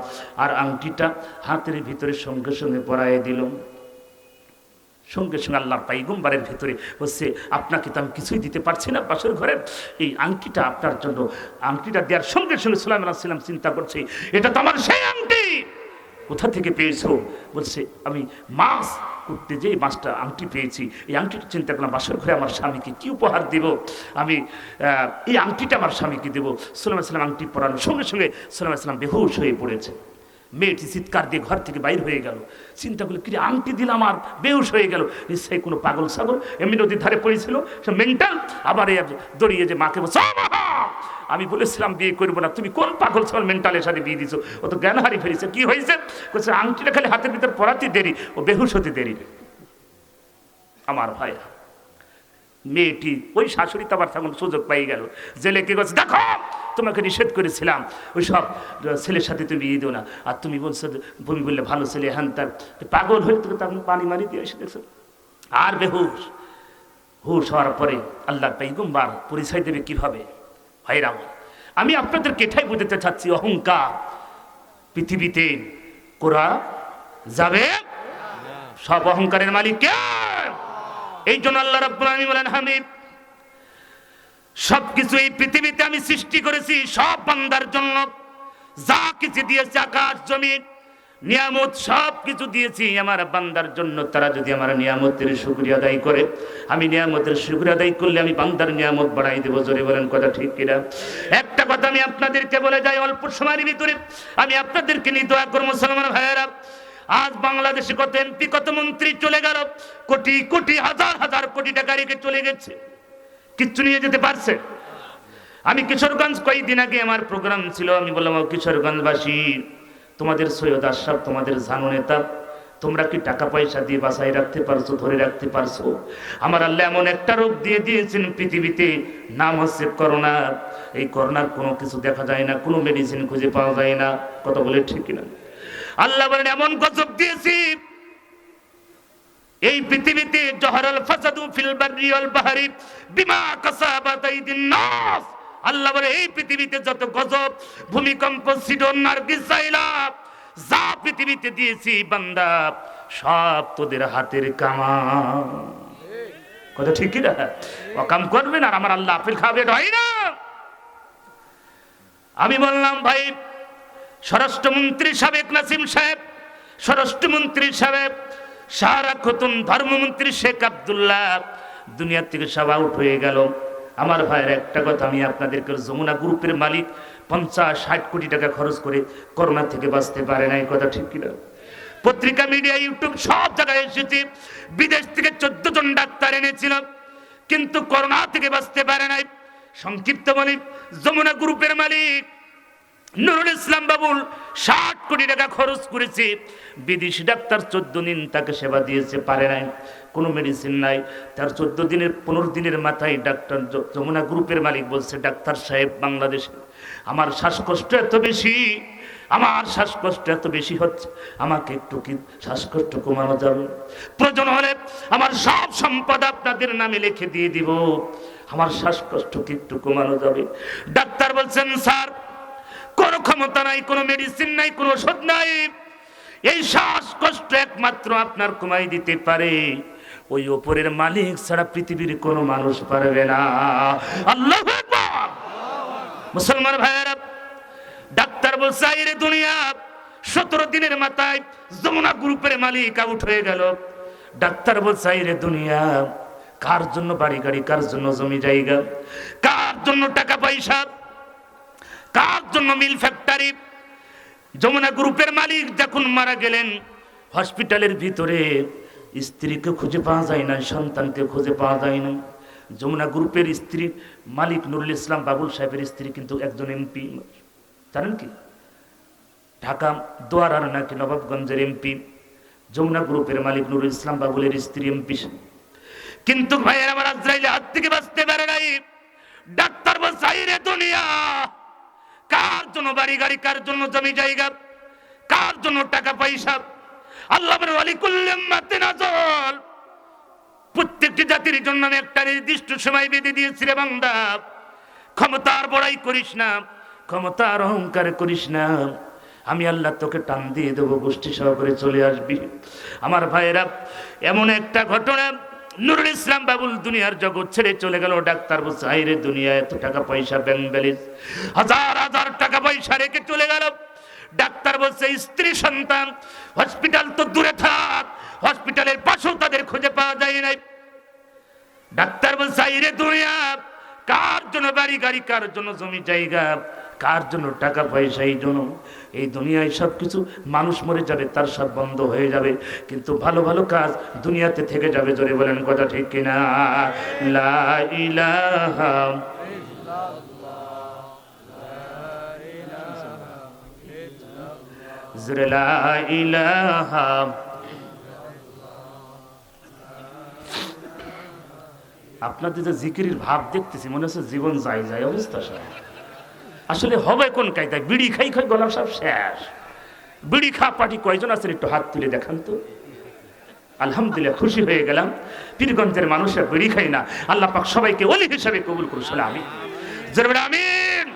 আর আংটিটা হাতের ভিতরে সঙ্গে সঙ্গে পরায়ে দিল। সঙ্গে সঙ্গে আল্লাহর পয়গম্বরের ভিতরে বলছে, আপনাকে তো আমি কিছুই দিতে পারছি না বাসর ঘরে, এই আংটিটা আপনার জন্য। আংটিটা দেওয়ার সঙ্গে সঙ্গে সুলাইমান আলাইহিস সালাম চিন্তা করছে, এটা তো আমার সেই আংটি, কোথা থেকে পেয়েছো? বলছে, আমি মাছ করতে যেই মাছটা আংটি পেয়েছি, এই আংটিটা চিন্তা করলাম বাসর ঘরে আমার স্বামীকে কি উপহার দেব, আমি এই আংটিটা আমার স্বামীকে দেবো। সুলাইমান আলাইহিস সালাম আংটি পরানোর সঙ্গে সঙ্গে সুলাইমান আলাইহিস সালাম বেহুশ হয়ে পড়েছে। মেয়েটি চিৎকার দিয়ে ঘর থেকে বাইর হয়ে গেল। চিন্তা করলো, কি আংটি দিলাম আর বেহুশ হয়ে গেল, নিশ্চয়ই কোনো পাগল ছাগল এমনি নদীর ধারে পড়েছিল, সে মেন্টাল। আবার দড়িয়ে যে মাকে বলছে, আমি বলেছিলাম বিয়ে করবো না, তুমি কোন পাগল ছাগল মেন্টালের সাথে বিয়ে দিছো, ও তো জ্ঞান হারিয়ে ফেলেছে। কি হয়েছে? বলছে, আংটিটা খালি হাতের ভিতর পরাতে দেরি, ও বেহুশ হতে দেরি। আমার ভাই, মেয়েটি ওই শাশুড়ি তো আবার তখন সুযোগ পাই গেল। জেলে কি বলছে, দেখো তোমাকে নিষেধ করেছিলাম ওই সব ছেলের সাথে তুমি বিয়ে দিও না, আর তুমি বলছো তুমি বললে ভালো ছেলে, হ্যান তার পাগল হয়ে তোকে তখন পানি মারি দিয়ে এসে দেখছো আর বেহুশ। হুশ হওয়ার পরে আল্লাহর পয়গম্বর পরিচয় দেবে কিভাবে? ভাইরা, আমি আপনাদেরকে এটাই বোঝাতে চাচ্ছি, অহংকার পৃথিবীতে করা যাবে, সব অহংকারের মালিক কে? এই জন্য আল্লাহ রাব্বুল আলামিন বলেন, হামিদ সবকিছু এই পৃথিবীতে আমি সৃষ্টি করেছি সব বান্দার জন্য। যা কিছু দিয়েছি আকাশ জমিন নিয়ামত সব কিছু দিয়েছি আমার বান্দার জন্য। তারা যদি আমার নিয়ামতের শুকরিয়া আদায় করে, আমি নিয়ামতের শুকরিয়া আদায় করলে আমি বান্দার নিয়ামত বাড়াই দেবো। জোরে বলেন কথা ঠিক কিনা? একটা কথা আমি আপনাদেরকে বলে যাই অল্প সময়ের ভিতরে, আমি আপনাদেরকে নিয়ে দোয়া করব মুসলমান ভাইয়েরা। আজ বাংলাদেশে কত এমপি কত মন্ত্রী চলে গেল, কোটি কোটি হাজার হাজার কোটি টাকা রেখে চলে গেছে, কিচ্ছু নিয়ে যেতে পারছে? আমি কিশোরগঞ্জ কয়েকদিন আগে আমার প্রোগ্রাম ছিল, আমি বললাম কিশোরগঞ্জবাসী, তোমাদের সৈয়দ আশরাফ তোমাদের জানো নেতা, তোমরা কি টাকা পয়সা দিয়ে বাঁচাই রাখতে পারছো, ধরে রাখতে পারছো? আমার আল্লাহ এমন একটা রোগ দিয়ে দিয়েছেন পৃথিবীতে, নাম হচ্ছে করোনা। এই করোনার কোনো কিছু দেখা যায় না, কোনো মেডিসিন খুঁজে পাওয়া যায় না। কথা বলে ঠিক কিনা? আল্লাহ বলেন এমন গজব দিয়েছি এই পৃথিবীতে, জহরাল ফাসাদু ফিল বাররি ওয়াল বাহরি বিমা কাসাবাত আইদিন নাস। আল্লাহ বলে এই পৃথিবীতে যত গজব, ভূমিকম্প, সিডন, নার্গিস, সাইলাব যা পৃথিবীতে দিয়েছি বান্দা, সব তোদের হাতের কামা। কথা ঠিক কি না? অকাম করবে না, আমার আল্লাহ আপেল খাবে হয় না। আমি বললাম ভাই, স্বরাষ্ট্রমন্ত্রী সাবেক নাসিম সাহেব, স্বরাষ্ট্রমন্ত্রী সাহেব সারা খতুন, ধর্মমন্ত্রী শেখ আব্দুল্লাহ দুনিয়া থেকে সব আউট হয়ে গেল। আমার ভাইয়ের একটা কথা আমি আপনাদেরকে, যমুনা গ্রুপের মালিক 50-60 কোটি টাকা খরচ করে করোনা থেকে বাঁচতে পারে না। এই কথা ঠিক কিনা? পত্রিকা, মিডিয়া, ইউটিউব সব জায়গায় এসেছি, বিদেশ থেকে 14 জন ডাক্তার এনেছিল, কিন্তু করোনা থেকে বাঁচতে পারে নাই। সংক্ষিপ্ত বলি, যমুনা গ্রুপের মালিক নুরুল ইসলাম বাবুল 60 কোটি টাকা খরচ করেছে, বিদেশি ডাক্তার 14 দিন তাকে সেবা দিয়েছে, পারে নাই, কোনো মেডিসিন নাই। তার 14 দিনের 15 দিনের মাথায় ডাক্তার যমুনা গ্রুপের মালিক বলছে, ডাক্তার সাহেব বাংলাদেশে আমার শ্বাসকষ্ট এত বেশি, আমার শ্বাসকষ্ট এত বেশি হচ্ছে, আমাকে একটু কি শ্বাসকষ্ট কমানো যাবে? প্রয়োজন হলে আমার সব সম্পদ আপনাদের নামে লিখে দিয়ে দিব, আমার শ্বাসকষ্ট কি একটু কমানো যাবে? ডাক্তার বলছেন, স্যার কোনো ক্ষমতা নাই, কোনো মেডিসিন নাই, কোনো ওষুধ নাই, এই শ্বাসকষ্ট একমাত্র আপনার কমাই দিতে পারে ওই ওপরের মালিক ছাড়া পৃথিবীর কোনো মানুষ পারবে না। আল্লাহু আকবার। মুসলমান ভাইয়েরা, ডাক্তার বলছে আইরে দুনিয়া, 17 দিনের মাথায় যমুনা গ্রুপের মালিক আউট হয়ে গেল। ডাক্তার বলছে আইরে দুনিয়া, কার জন্য বাড়ি গাড়ি, কার জন্য জমি জায়গা, কার জন্য টাকা পয়সা, কার জন্য মিল ফ্যাক্টরি? যমুনা গ্রুপের মালিক যখন মারা গেলেন, হসপিটালের ভিতরে স্ত্রীকে খুঁজে পাওয়া যায় না, সন্তানকে খুঁজে পাওয়া যায় না। যমুনা গ্রুপের স্ত্রী মালিক নুরুল ইসলাম বাবুল সাহেবের স্ত্রী কিন্তু একজন এমপি, জানেন কি? ঢাকা দোয়ারার নাকি নবাবগঞ্জের এমপি যমুনা গ্রুপের মালিক নুরুল ইসলাম বাবুলের স্ত্রী এমপি। কিন্তু ভাইয়ের আমার আজরাইলে হাত থেকে বাঁচতে পারে নাই। ডাক্তার বলছে আইরে দুনিয়া, কার জন্য বাড়ি গাড়ি, কার জন্য জমি জায়গা, কার জন্য টাকা পয়সা? আল্লাহ বলেন ওয়ালিকুল্লি উম্মাতিন আজাল, প্রত্যেকটি জাতির জন্য আমি একটা নির্দিষ্ট সময় বেঁধে দিয়েছি রে বান্দা। ক্ষমতার বড়াই করিস না, ক্ষমতার অহংকার করিস না, আমি আল্লাহ তোকে টান দিয়ে দেবো, গোষ্ঠী সহকারে চলে আসবি। আমার ভাইয়েরা, এমন একটা ঘটনা, নুরুল ইসলাম বাবুল দুনিয়ার জগৎ ছেড়ে চলে গেল। ডাক্তার বলছে আইরে দুনিয়া, এত টাকা পয়সা, ব্যাংক ব্যালেন্স, হাজার হাজার টাকা পয়সা রেখে চলে গেল। ডাক্তার বলছে স্ত্রী সন্তান, হসপিটাল তো দূরে থাক, হসপিটালের পাশেও তাদের খুঁজে পাওয়া যায় নাই। ডাক্তার বলছে আইরে দুনিয়া, কার জন্য বাড়ি গাড়ি, কার জন্য জমি জায়গা, কার জন্য টাকা পয়সা? এই জন্য এই দুনিয়ায় সব কিছু, মানুষ মরে যাবে, তার সব বন্ধ হয়ে যাবে, কিন্তু ভালো ভালো কাজ দুনিয়াতে থেকে যাবে। জোরে বলেন কথা ঠিক কিনা? লা ইলাহা জোরে লা ইলাহা। আপনাদের যে জিকিরের ভাব দেখতেছি, মনে হচ্ছে জীবন যায় যায় অবস্থা। আসলে হবে কোন কায়দায়? বিড়ি খাই খাই গলা সব শেষ। বিড়ি খা পার্টি কয়জন আছেন একটু হাত তুলে দেখান তো। আলহামদুলিল্লাহ, খুশি হয়ে গেলাম। পীরগঞ্জের মানুষরা বিড়ি খাই না, আল্লাহ পাক সবাইকে ওলি হিসাবে কবুল করুন। আমিন, আমিন।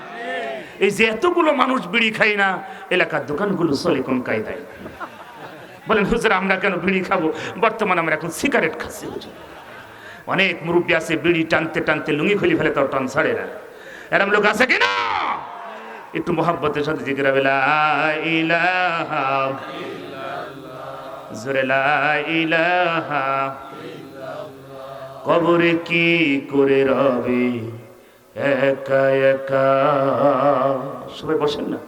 এই যে এতগুলো মানুষ বিড়ি খাই না, এলাকার দোকানগুলো চলে কোন কায়দায়? বলেন হুজুর আমরা কেন বিড়ি খাবো? বর্তমানে আমরা এখন সিগারেট খাচ্ছি। অনেক মুরব্বী আছে বিড়ি টানতে টানতে লুঙ্গি খুলে ফেলে, তাও টান ছাড়ে না। এরম লোক আছে কিনা? একটু মোহাব্বতের সাথে জিকির হবে, লা ইলাহা জোরে লা ইলাহা। কবরে কি করে রবে একা একা, সবাই বসেন না।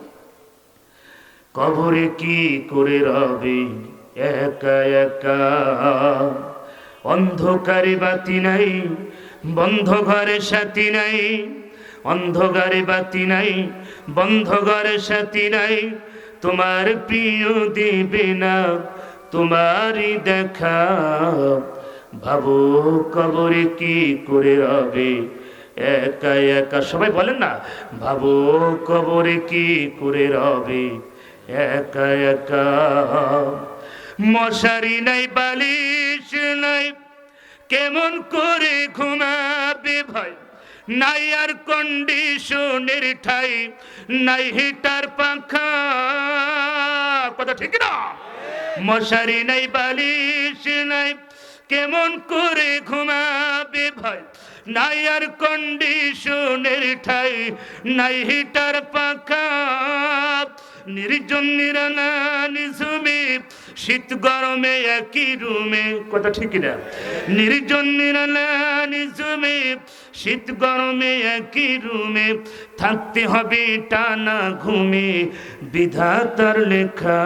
কবরে কি করে রবে একা একা, অন্ধকারে বাতি নাই, বন্ধ ঘরে সাথী নাই, অন্ধকারে বাতি নাই, বন্ধ ঘরে সাথী নাই, তোমার প্রিয় দেবে না তোমারই দেখা। ভাবো কবরে কি করে রবে একা একা, সবাই বলেন না, ভাবো কবরে কি করে রবে একা একা। মশারি নাই বালিশ নাই, কেমন করে ঘুমাবে ভাই, নাই আর কন্ডিশনের ঠাই, নাই হিটার পাখা, কথা ঠিক না? মশারি নাই বালিশ নাই, কেমন করে ঘুমাবে ভাই, নাই আর কন্ডিশনের ঠাই, নাই হিটার পাখা, নির্জন নিরালা নিঝুমে, শীত গরমে একই রুমে, কথা ঠিক না? নির্জন নিরালা নিঝুমে, শীত গরমে একই রুমে, থাকতে হবে টানা ঘুমে, বিধাতার লেখা।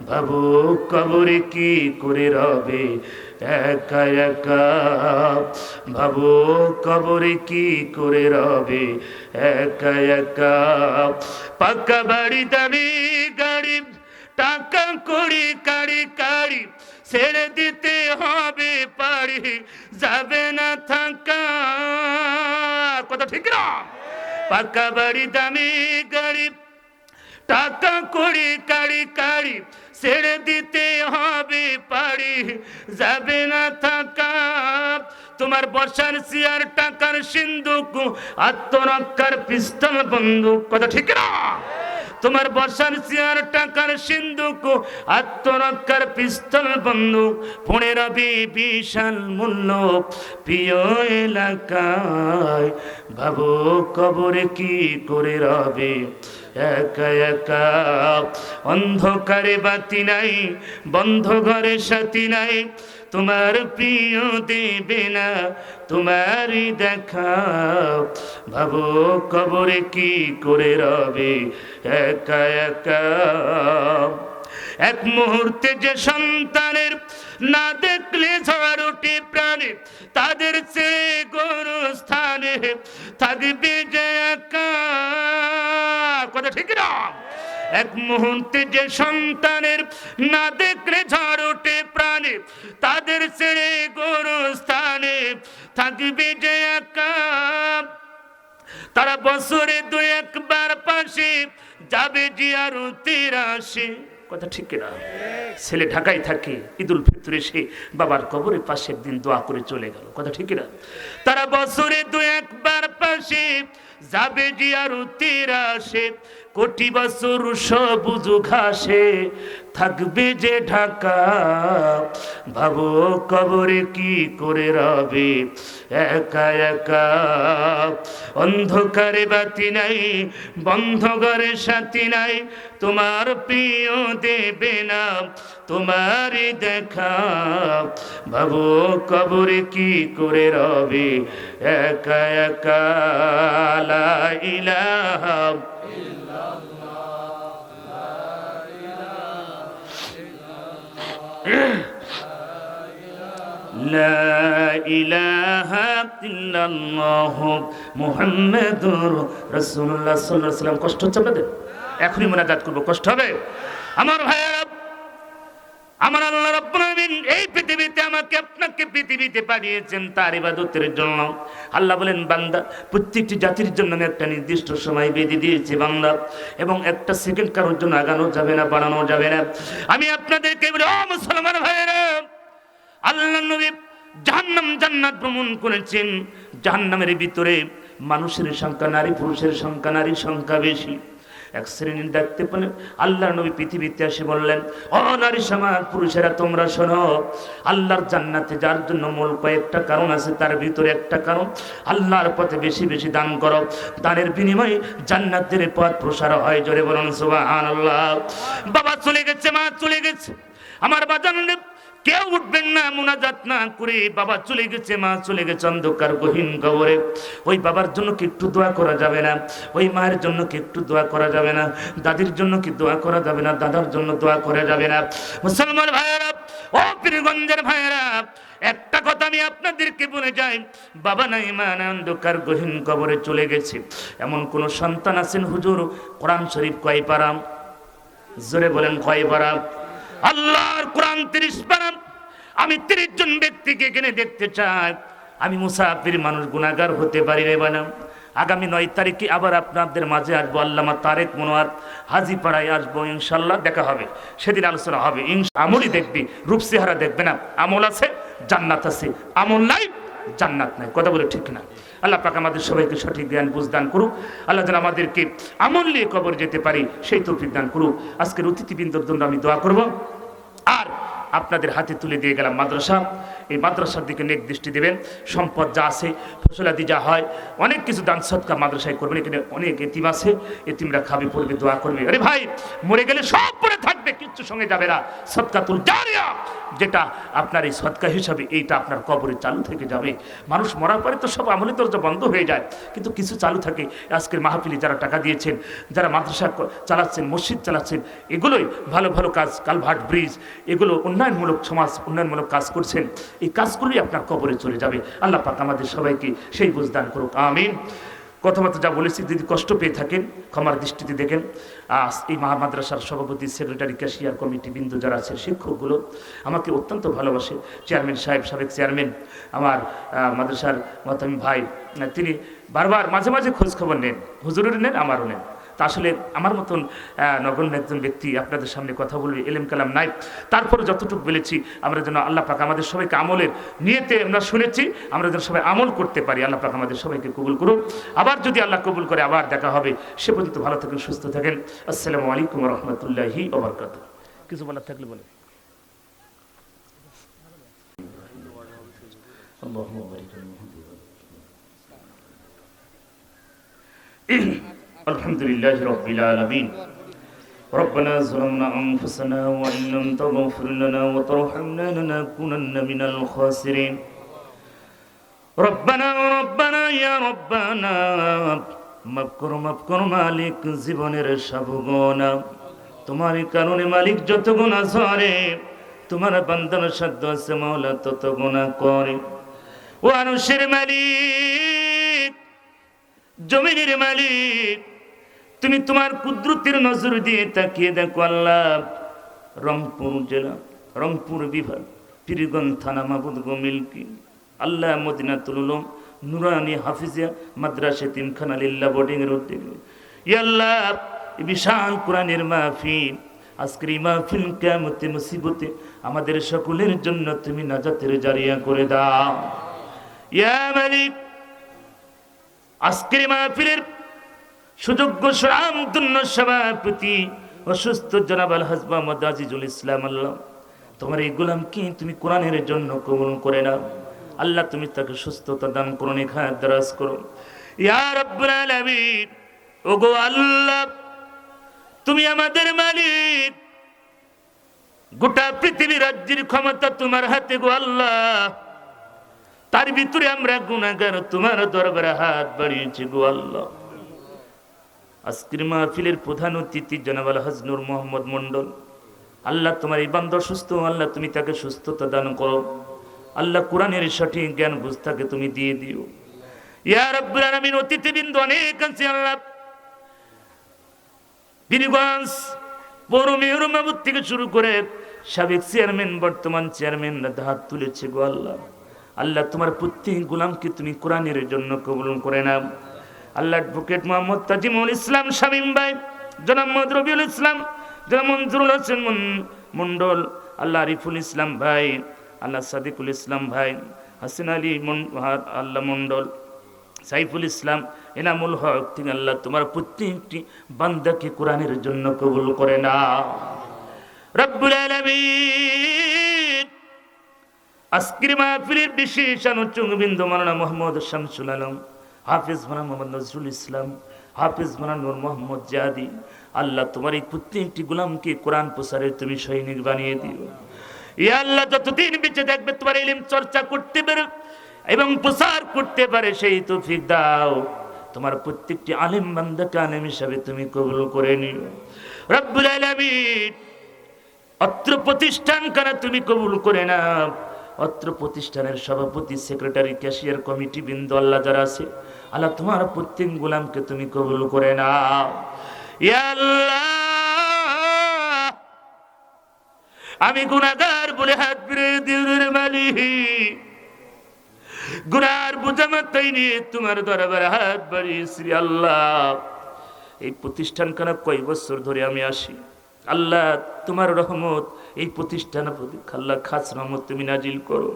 ভাবো কবরে কি করে রবে একা একা, ভাবো কবরে কি করে রবে একা একা। পাকা বাড়ি দামি গাড়ি, টাকা কড়ি কাড়ি কাড়ি, ছেড়ে দিতে হবে পারি, যাবে না থাকা, কথা ঠিক না? পাকা বাড়ি দামি গাড়ি, টাকা কড়ি কাড়ি কাড়ি, ছেড়ে দিতে হবে পারি, যাবে না থাকা। তোমার বসার চেয়ার টাকার সিন্ধুক, আত্মরক্ষার পিস্তল বন্দুক, কথা ঠিক না? তোমার বসার চেয়ার টাকার সিন্ধুক, আত্মরক্ষার পিস্তল বন্দুক, পড়ে রবি বিশাল মূল্য প্রিয় এলাকায়। ভাবো কবরে কি করে রবে একা একা, অন্ধকারে বাতি নাই, বন্ধ ঘরে সাথী নাই, তোমার প্রিয় দেবে না তোমারই দেখা। ভাবো কবরে কি করে রবে একা একা। এক মুহূর্তে যে সন্তানের না দেখলে ঝড় ওঠে প্রাণে, তাদের চেয়ে গোরস্থানে থাকবে যে একা, কথা ঠিক না? এক মুহূর্তে যে সন্তানের না দেখলে ঝড় ওঠে প্রাণে, তাদের ছেড়ে গোরস্থানে থাকবে যে একা। তারা বছরে দু একবার পাশে যাবে জিয়ারতের আসে, কথা ঠিক না? ছেলে ঢাকায় থাকে, ঈদুল ফিতরে সে বাবার কবরের পাশে একদিন দোয়া করে চলে গেল, কথা ঠিক না? তারা বছরে দু একবার পাশে যাবে জিয়ারতের আসে, কোটি বছর সবুজ ঘাসে থাকবে যে ঢাকা। ভাবো কবরে কি করে রবে একা একা, অন্ধকারে বাতি নাই, বন্ধ ঘরে সাথী নাই, তোমার প্রিয় দেবে না তোমারই দেখা। ভাবো কবরে কি করে রবে একা একা। লা ইলাহা লা ইলাহা ইল্লাল্লাহ মুহাম্মাদুর রাসূলুল্লাহ সাল্লাল্লাহু আলাইহি ওয়াসাল্লাম। কষ্ট হচ্ছে আপনাদের? এখনই মুনাজাত করব, কষ্ট হবে? আমার ভাইয়েরা, আমার আল্লাহ রাব্বুল আলামিন এই পৃথিবীতে আমাকে আপনাকে পৃথিবীতে পাঠিয়েছেন তার ইবাদতের জন্য। আল্লাহ বলেন, বান্দা, প্রত্যেকটি জাতির জন্য আমি একটা নির্দিষ্ট সময় বেঁধে দিয়েছি বান্দা, এবং একটা সেকেন্ড কারোর জন্য আগানো যাবে না, বাড়ানো যাবে না। আমি আপনাদেরকে বলি, ও মুসলমান ভাইয়েরা, আল্লাহ নবী জাহান্নাম জান্নাত ভ্রমণ করেছেন। জাহান্নামের ভিতরে মানুষের সংখ্যা নারী, পুরুষের সংখ্যা নারীর সংখ্যা বেশি। এক শ্রেণীর দেখতে পেলেন আল্লাহর নবী পৃথিবীতে এসে বললেন, ও নারী সমাজ পুরুষেরা তোমরা শোনো, আল্লাহর জান্নাতে যার জন্য মূল কয়েকটা কারণ আছে, তার ভিতরে একটা কারণ আল্লাহর পথে বেশি বেশি দান করো, দানের বিনিময়ে জান্নাতের পথ প্রসার হয়। জোরে বলুন সুবহানাল্লাহ। বাবা চলে গেছে, মা চলে গেছে, আমার বাজান কেউ উঠবেন না মুনাজাত না করে, বাবা চলে গেছে, মা চলে গেছে অন্ধকার গহীন কবরে। ওই বাবার জন্য কি একটু দোয়া করা যাবে না? ওই মায়ের জন্য কি একটু দোয়া করা যাবে না? দাদির জন্য কি দোয়া করা যাবে না? দাদার জন্য দোয়া করা যাবে না? মুসলমান ভাইয়েরা, ও পীরগঞ্জের ভাইয়েরা, একটা কথা আমি আপনাদেরকে বলে যাই, বাবা নাই মা নাই, অন্ধকার গহীন কবরে চলে গেছে। এমন কোন সন্তান আছেন হুজুর কোরআন শরীফ কয় পারা? জোরে বলেন কয় পারা? আল্লাহর কোরআন 30 পারা। আমি 30 জন ব্যক্তিকে এখানে দেখতে চাই। আমি মুসাফির মানুষ, গুনাহগার হতে পারি রে বানা। আগামী 9 তারিখে আবার আপনাদের মাঝে আসবো, আল্লামা তারেক মনোয়ার হাজীপাড়ায় আসবো, ইনশাল্লাহ দেখা হবে, সেদিন আলোচনা হবে। আমলই দেখবি, রূপসেহারা দেখবে না। আমল আছে জান্নাত আছে, আমল নাই জান্নাত নাই। কথা বলে ঠিক না? আল্লাহ পাক আমাদের সবাইকে সঠিক জ্ঞান বুঝদান করুক। আল্লাহ যেন আমাদেরকে আমল নিয়ে কবর যেতে পারি সেই তৌফিক দান করুক। আজকের অতিথিবৃন্দর জন্য আমি দোয়া করব। আর আপনাদের হাতে তুলে দিয়ে গেলাম মাদ্রাসা, এই মাদ্রাসার দিকে নেক দৃষ্টি দেবেন। সম্পদ যা আছে, ফসলাদি যা হয়, অনেক কিছু দান সদকা মাদ্রাসায় করবেন। এখানে অনেক এতিম আছে, এতিমরা খাবে, পড়বে, দোয়া করবে। আরে ভাই, মরে গেলে সব পড়ে থাকবে, কিচ্ছু সঙ্গে যাবে না। সদকাতুল জারিয়া, যেটা আপনার এই সদকা হিসাবে, এইটা আপনার কবরে চালু থেকে যাবে। মানুষ মরার পরে তো সব আমলের দরজা বন্ধ হয়ে যায়, কিন্তু কিছু চালু থাকে। আজকের মাহফিলে যারা টাকা দিয়েছেন, যারা মাদ্রাসা চালাচ্ছেন, মসজিদ চালাচ্ছেন, এগুলোই ভালো ভালো কাজ, কালভার্ট, ব্রিজ, এগুলো উন্নয়নমূলক, সমাজ উন্নয়নমূলক কাজ করছেন। এই কাজগুলোই আপনার কবরে চলে যাবে। আল্লাহ পাক আমাদের সবাইকে সেই বুঝদান করুক, আমিন। কথাবার্তা যা বলেছি যদি কষ্ট পেয়ে থাকেন ক্ষমার দৃষ্টিতে দেখেন। এই মাদ্রাসার সভাপতি, সেক্রেটারি, ক্যাশিয়ার কমিটি বিন্দু যারা আছে, শিক্ষকগুলো আমাকে অত্যন্ত ভালোবাসে। চেয়ারম্যান সাহেব, সাবেক চেয়ারম্যান, আমার মাদ্রাসার মহতামিম ভাই, তিনি বারবার মাঝে মাঝে খোঁজ খবর নেন, হুজুরের নেন, আমারও নেন। তা আসলে আমার মতন নগণ্য একজন ব্যক্তি আপনাদের সামনে কথা বলবে, এলেম কালাম নাই, তারপরে যতটুকু বলেছি, আমরা যেন আল্লাহ পাক আমাদের সবাইকে আমলের নিয়েতে, আমরা শুনেছি, আমরা যেন সবাই আমল করতে পারি। আল্লাহ পাক আমাদের সবাইকে কবুল করুন। আবার যদি আল্লাহ কবুল করে আবার দেখা হবে। সে পর্যন্ত ভালো থাকেন, সুস্থ থাকেন। আসসালামু আলাইকুম ওয়া রাহমাতুল্লাহি ওয়া বারাকাতুহু। কিছু বলার থাকলে বলেন। আল্লাহুম্মা বারিক আলহামদুলিল্লাহি রাব্বিল আলামিন। ربنا ظلمنا أنفسنا وإن لم تغفر لنا وترحمنا لنكونن من الخاسرين ربنا يا ربنا মাফ করো মালিক, জীবনের সব গুনাহ তোমার কারণে মালিক, যত গুনাহ করে তোমার বান্দার সাধ্য আছে মাওলা তত গুনাহ করে। ও আরশের মালিক, জমিনের মালিক, তুমি তোমার কুদরতের নজর দিয়ে তাকিয়ে দেখো আল্লাহ, রংপুর জেলা, রংপুর বিভাগ, পীরগঞ্জ থানা, মাহবুব মিল্কি, আল্লাহ মদিনাতুল উলুম নুরানি হাফিজিয়া মাদ্রাসা তিনখানা লিল্লাহ বোর্ডিং এর উদ্যোগে ইয়া আল্লাহ, বিশাল কোরআনের মাহফিল, আজকের এই মাহফিল কিয়ামতে মুসিবতে আমাদের সকলের জন্য তুমি নাজাতের জারিয়া করে দাও ইয়া মালিক। আজকের মাহফিলের সুযোগ্য সুনামধন্য সভাপতি অসুস্থ জনাব আলহাজ মোহাম্মদ আজিজুল ইসলাম, আল্লাহ তোমার এই গোলামকে তুমি কোরআনের জন্য কবুল করে নাও। আল্লাহ তুমি তাকে সুস্থতা দান করো, নেখায়াত দারাজ করো ইয়া রাব্বুল আলামিন। ওগো আল্লাহ, তুমি আমাদের মালিক, গোটা পৃথিবী রাজ্যের ক্ষমতা তোমার হাতে গো আল্লাহ। তার ভিতরে আমরা গুনাহগার, তোমার দরবারে হাত বাড়িয়েছি গো আল্লাহ। আজকের মাহফিলের প্রধান অতিথি জনাব আলহাজ নূর মোহাম্মদ মন্ডল, আল্লাহ তোমার এই বান্দা সুস্থ, আল্লাহ তুমি তাকে সুস্থতা দান করো। আল্লাহ কোরআনের সঠিক জ্ঞান বুঝ তাকে তুমি দিয়ে দিও ইয়া রাব্বুল আলামিন। অতিথিবৃন্দ অনেক আছে আল্লাহ, বীরগঞ্জ পৌর মেয়র মাহমুদ থেকে শুরু করে সাবেক চেয়ারম্যান, বর্তমান চেয়ারম্যান হাত তুলেছে গো আল্লাহ। আল্লাহ তোমার প্রত্যেক গোলামকে তুমি কোরআনের জন্য কবুল করে নাও আল্লাহ। অ্যাডভোকেট মোহাম্মদ তাজিমুল ইসলাম শামীম ভাই, জনাব মোহাম্মদ রবিউল ইসলাম, জনাব মনজুরুল হোসেন মন্ডল, আল্লাহ আরিফুল ইসলাম ভাই, আল্লাহ সাদিকুল ইসলাম ভাই, হাসিন আলী আল্লাহ মন্ডল, সাইফুল ইসলাম এনামুল হক, তিনি আল্লাহ তোমার প্রত্যেকটি বান্দাকে কোরআনের জন্য কবুল করে না। রব্বুল আলামিন আজকের মাহফিলের বিশেষ আলোচকবৃন্দ মাওলানা মোহাম্মদ শামসুল আলম, হাফেজ মাওলানা মোহাম্মদ নজরুল ইসলাম, হাফেজ মাওলানা নূর মোহাম্মদ জাদি, আল্লাহ তোমার এই প্রত্যেকটি গোলামকে কোরআন প্রসারের তুমি সৈনিক বানিয়ে দিও। ইয়া আল্লাহ যতদিন বেঁচে থাকবে তোমার ইলম চর্চা করতে পারে এবং প্রসার করতে পারে সেই তৌফিক দাও। তোমার প্রত্যেকটি আলেম বান্দাকে আলেম হিসাবে তুমি কবুল করে নিও রব্বুল আলামিন। অত্র প্রতিষ্ঠান কারা তুমি কবুল করে না। অত্র প্রতিষ্ঠানের সভাপতি, সেক্রেটারি, ক্যাশিয়ার, কমিটি বৃন্দ আল্লাহ যারা আছে, আল্লাহ তোমার প্রত্যেক গোলামকে তুমি কবুল করে নাও ইয়া আল্লাহ। আমি গুনাহগার বলে হাত ফিরে দিনের মালিক, গুনার বোঝা মাথায় নিয়ে তোমার দরবারে হাত বাড়িয়েছি আল্লাহ। এই প্রতিষ্ঠান খানা কয় বছর ধরে আমি আসি আল্লাহ, তোমার রহমত এই প্রতিষ্ঠানের প্রতি আল্লাহ খাস রহমত তুমি নাজিল করো।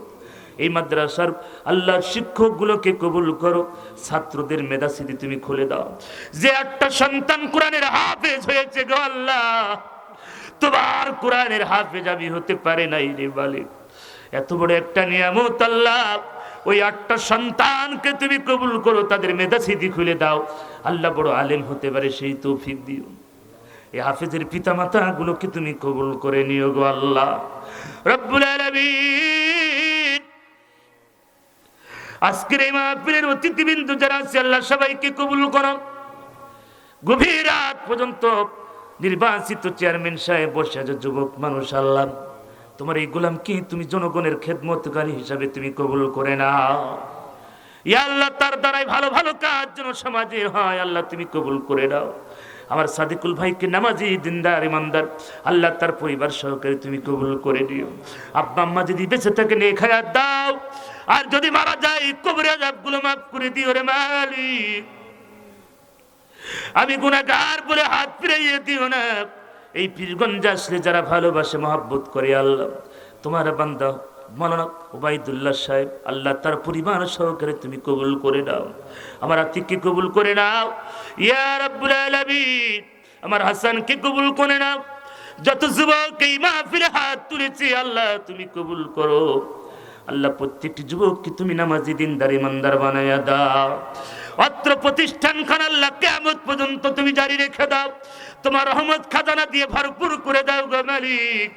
এই মাদ্রাসার আল্লাহ শিক্ষকগুলোকে কবুল করো, ছাত্রদের মেধাসিদ্ধি তুমি খুলে দাও। যে 8টা সন্তান কোরআনের হাফেজ হয়েছে গো আল্লাহ, তোমার কোরআনের হাফেজ আমি হতে পারে নাই রে মালিক। এত বড় একটা নিয়ামত আল্লাহ, ওই 8টা সন্তানকে তুমি কবুল করো, তাদের মেধাসিদ্ধি খুলে দাও আল্লাহ, বড় আলেম হতে পারে সেই তৌফিক দিও। এই হাফেজের পিতামাতা গুলোকে তুমি কবুল করে নিও গো আল্লাহ রব্বুল আলামিন। আজকের এই মাহফিলের অতিথিবৃন্দ যারা আছে আল্লাহ সবাইকে কবুল করো। গভীর রাত পর্যন্ত নির্বাচিত চেয়ারম্যান সাহেব বসে আছে, যুবক মানুষ আল্লাহ, তোমার এই গোলামকে তুমি জনগণের খেদমতকারী হিসাবে তুমি কবুল করে নাও ইয়া আল্লাহ। তার দ্বারাই ভালো ভালো কাজ যেন সমাজে হয় আল্লাহ তুমি কবুল করে নাও। আমার সাদিকুল ভাইকে নামাজি, দিনদার, ইমানদার আল্লাহ, তার পরিবার সহকারে তুমি কবুল করে দিও। আব্বা আম্মা যদি বেঁচে থাকে নেক হায়াত দাও, আর যদি মারা যায় কবরে আযাবগুলো মাফ করে দিও রে মালিক। আমি গুনাহগার বলে হাত ফিরাইয়ে দিও না। এই পীরগঞ্জ আসলে যারা ভালোবাসে মহব্বত করে আল্লাহ, তোমার বান্দা মাওলানা ওবাইদুল্লাহ সাহেব আল্লাহ, তার পরিবার সহকারে তুমি কবুল করে দাও। আমার আতিককে কবুল করে নাও ইয়া রাব্বুল আলামিন। আমার হাসানকে কবুল করে নাও। যত যুবক এই মাহফিলে হাত তুলেছে আল্লাহ তুমি কবুল করো আল্লাহ। প্রত্যেকটি যুবককে তুমি নামাজি, দিনদার, ইমানদার বানায়া দাও। অত্র প্রতিষ্ঠানখান আল্লাহ কিয়ামত পর্যন্ত তুমি জারি রেখে দাও। তোমার রহমত খাজানা দিয়ে ভরপুর করে দাও গো মালিক।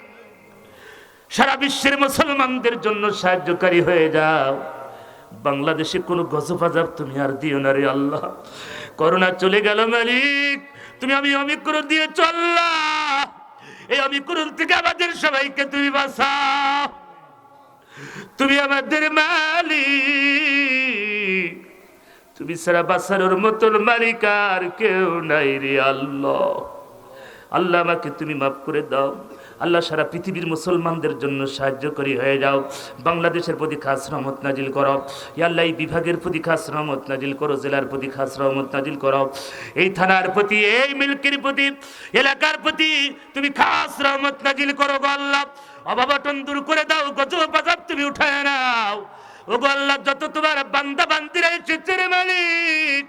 সারা বিশ্বের মুসলমানদের জন্য সাহায্যকারী হয়ে যাও। বাংলাদেশে কোনো গজব আযাব তুমি আর দিও না রে আল্লাহ। করোনা চলে গেল মালিক, তুমি আমি অমিক্রণ দিয়ে চললা, এই অমিক্রণ থেকে আমাদের সবাইকে তুমি বাঁচাও। তুমি আমাদের মালিক, তুমি ছাড়া বাঁচানোর মতন মালিক আর কেউ নাই রে আল্লাহ। আল্লাহ আমাকে তুমি মাফ করে দাও আল্লাহ। সারা পৃথিবীর মুসলমানদের জন্য সাহায্যকারী হয়ে যাও। বাংলাদেশের প্রতি খাস রহমত নাজিল করো ইয়া আল্লাহ। এই বিভাগের প্রতি খাস রহমত নাজিল করো, জেলার প্রতি খাস রহমত নাজিল করো, এই থানার প্রতি, এই মিল্কের প্রতি, এলাকার প্রতি তুমি খাস রহমত নাজিল করো গো আল্লাহ। অভাবটন দূর করে দাও, গজব আযাব তুমি উঠায় নাও ও গো আল্লাহ। যত তোমার বান্দা বান্দিরা এসেছে রে মালিক,